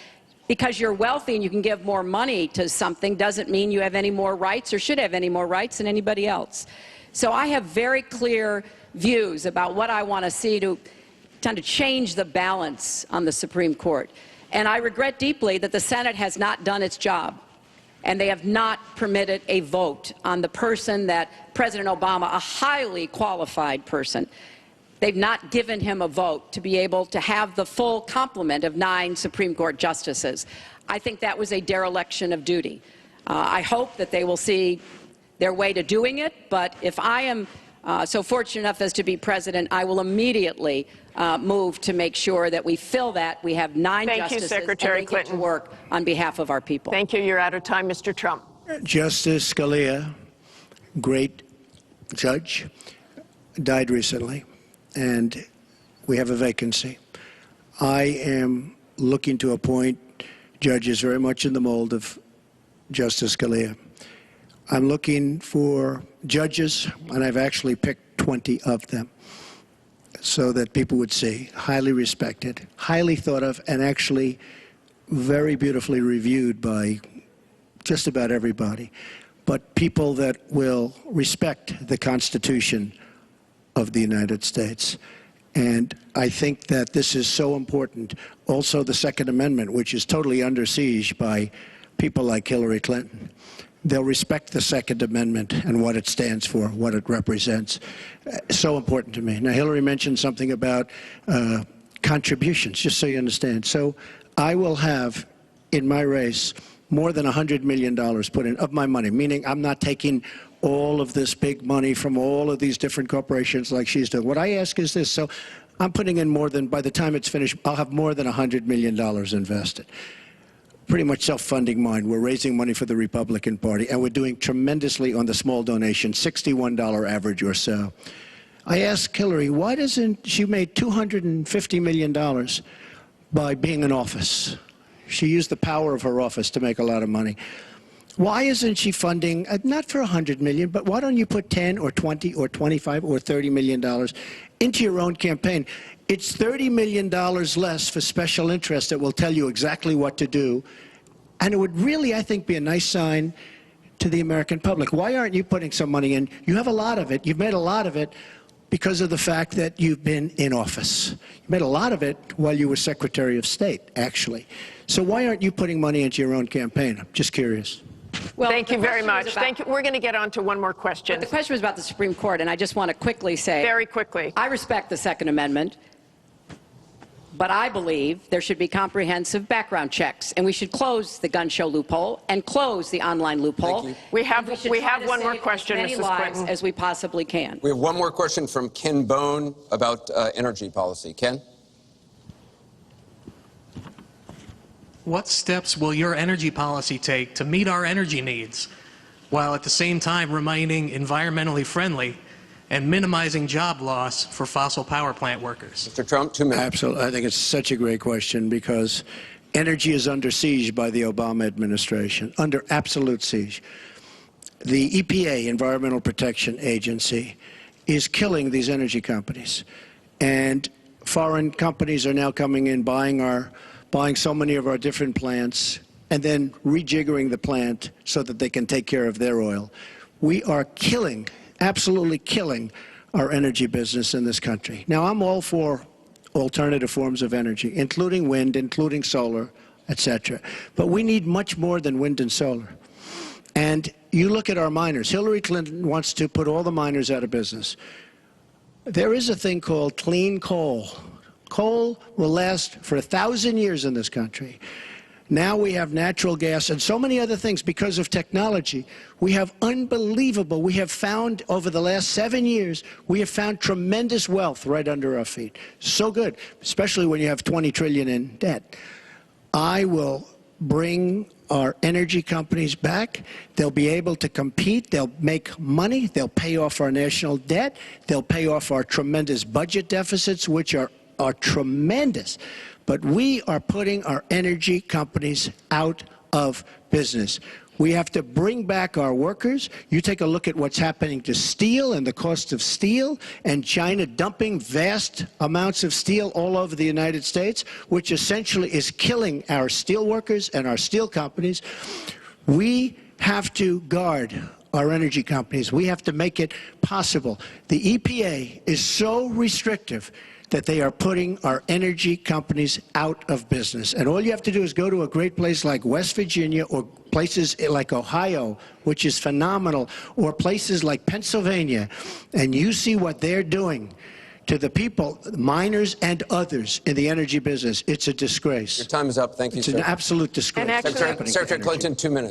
because you're wealthy and you can give more money to something doesn't mean you have any more rights or should have any more rights than anybody else. So I have very clear views about what I want to see to change the balance on the Supreme Court. And I regret deeply that the Senate has not done its job, and they have not permitted a vote on the person that President Obama, a highly qualified person, they've not given him a vote to be able to have the full complement of 9 Supreme Court justices. I think that was a dereliction of duty. I hope that they will see their way to doing it, but if I am so fortunate enough as to be president, I will immediately move to make sure that we fill that. We have 9 justices, Secretary and they get to work on behalf of our people. Thank you. You're out of time, Mr. Trump. Justice Scalia, great judge, died recently, and we have a vacancy. I am looking to appoint judges very much in the mold of Justice Scalia. I'm looking for judges, and I've actually picked 20 of them, so that people would see, highly respected, highly thought of, and actually very beautifully reviewed by just about everybody, but people that will respect the Constitution of the United States. And I think that this is so important. Also, the Second Amendment, which is totally under siege by people like Hillary Clinton. They'll respect the Second Amendment and what it stands for, what it represents. So important to me. Now, Hillary mentioned something about contributions, just so you understand. So I will have, in my race, more than $100 million put in of my money, meaning I'm not taking all of this big money from all of these different corporations like she's doing. What I ask is this. So I'm putting in more than, by the time it's finished, I'll have more than $100 million invested. Pretty much self-funding mine. We're raising money for the Republican Party, and we're doing tremendously on the small donation, $61 average or so. I asked Hillary, why doesn't she made $250 million by being in office. She used the power of her office to make a lot of money. Why isn't she funding, not for $100 million, but why don't you put 10 or 20 or 25 or $30 million into your own campaign? It's $30 million less for special interests that will tell you exactly what to do. And it would really, I think, be a nice sign to the American public. Why aren't you putting some money in? You have a lot of it. You've made a lot of it because of the fact that you've been in office. You made a lot of it while you were Secretary of State, actually. So why aren't you putting money into your own campaign? I'm just curious. Well, Thank you very much. was about- Thank you. We're going to get on to one more question. The question was about the Supreme Court, and I just want to quickly say, Very quickly. I respect the Second Amendment, but I believe there should be comprehensive background checks, and we should close the gun show loophole and close the online loophole. Thank you. We have And should we try have to one more save question, as many Mrs. lives Clinton. as we possibly can. We have one more question from Ken Bone about energy policy. Ken? What steps will your energy policy take to meet our energy needs, while at the same time remaining environmentally friendly and minimizing job loss for fossil power plant workers? Mr. Trump, 2 minutes. Absolutely. I think it's such a great question because energy is under siege by the Obama administration, under absolute siege. The EPA, Environmental Protection Agency, is killing these energy companies. And foreign companies are now coming in, buying so many of our different plants, and then rejiggering the plant so that they can take care of their oil. We are killing, absolutely killing, our energy business in this country. Now, I'm all for alternative forms of energy, including wind, including solar, etc. But we need much more than wind and solar. And you look at our miners. Hillary Clinton wants to put all the miners out of business. There is a thing called clean coal. Coal will last for 1,000 years in this country. Now we have natural gas and so many other things because of technology. We have unbelievable, we have found over the last 7 years, we have found tremendous wealth right under our feet. So good, especially when you have 20 trillion in debt. I will bring our energy companies back. They'll be able to compete. They'll make money. They'll pay off our national debt. They'll pay off our tremendous budget deficits, which are tremendous. But we are putting our energy companies out of business. We have to bring back our workers. You take a look at what's happening to steel and the cost of steel, and China dumping vast amounts of steel all over the United States, which essentially is killing our steel workers and our steel companies. We have to guard our energy companies. We have to make it possible. The EPA is so restrictive that they are putting our energy companies out of business. And all you have to do is go to a great place like West Virginia or places like Ohio, which is phenomenal, or places like Pennsylvania, and you see what they're doing to the people, miners and others in the energy business. It's a disgrace. Your time is up. Thank you, It's sir. an absolute disgrace. And actually- What's happening to Secretary energy. Clinton, 2 minutes.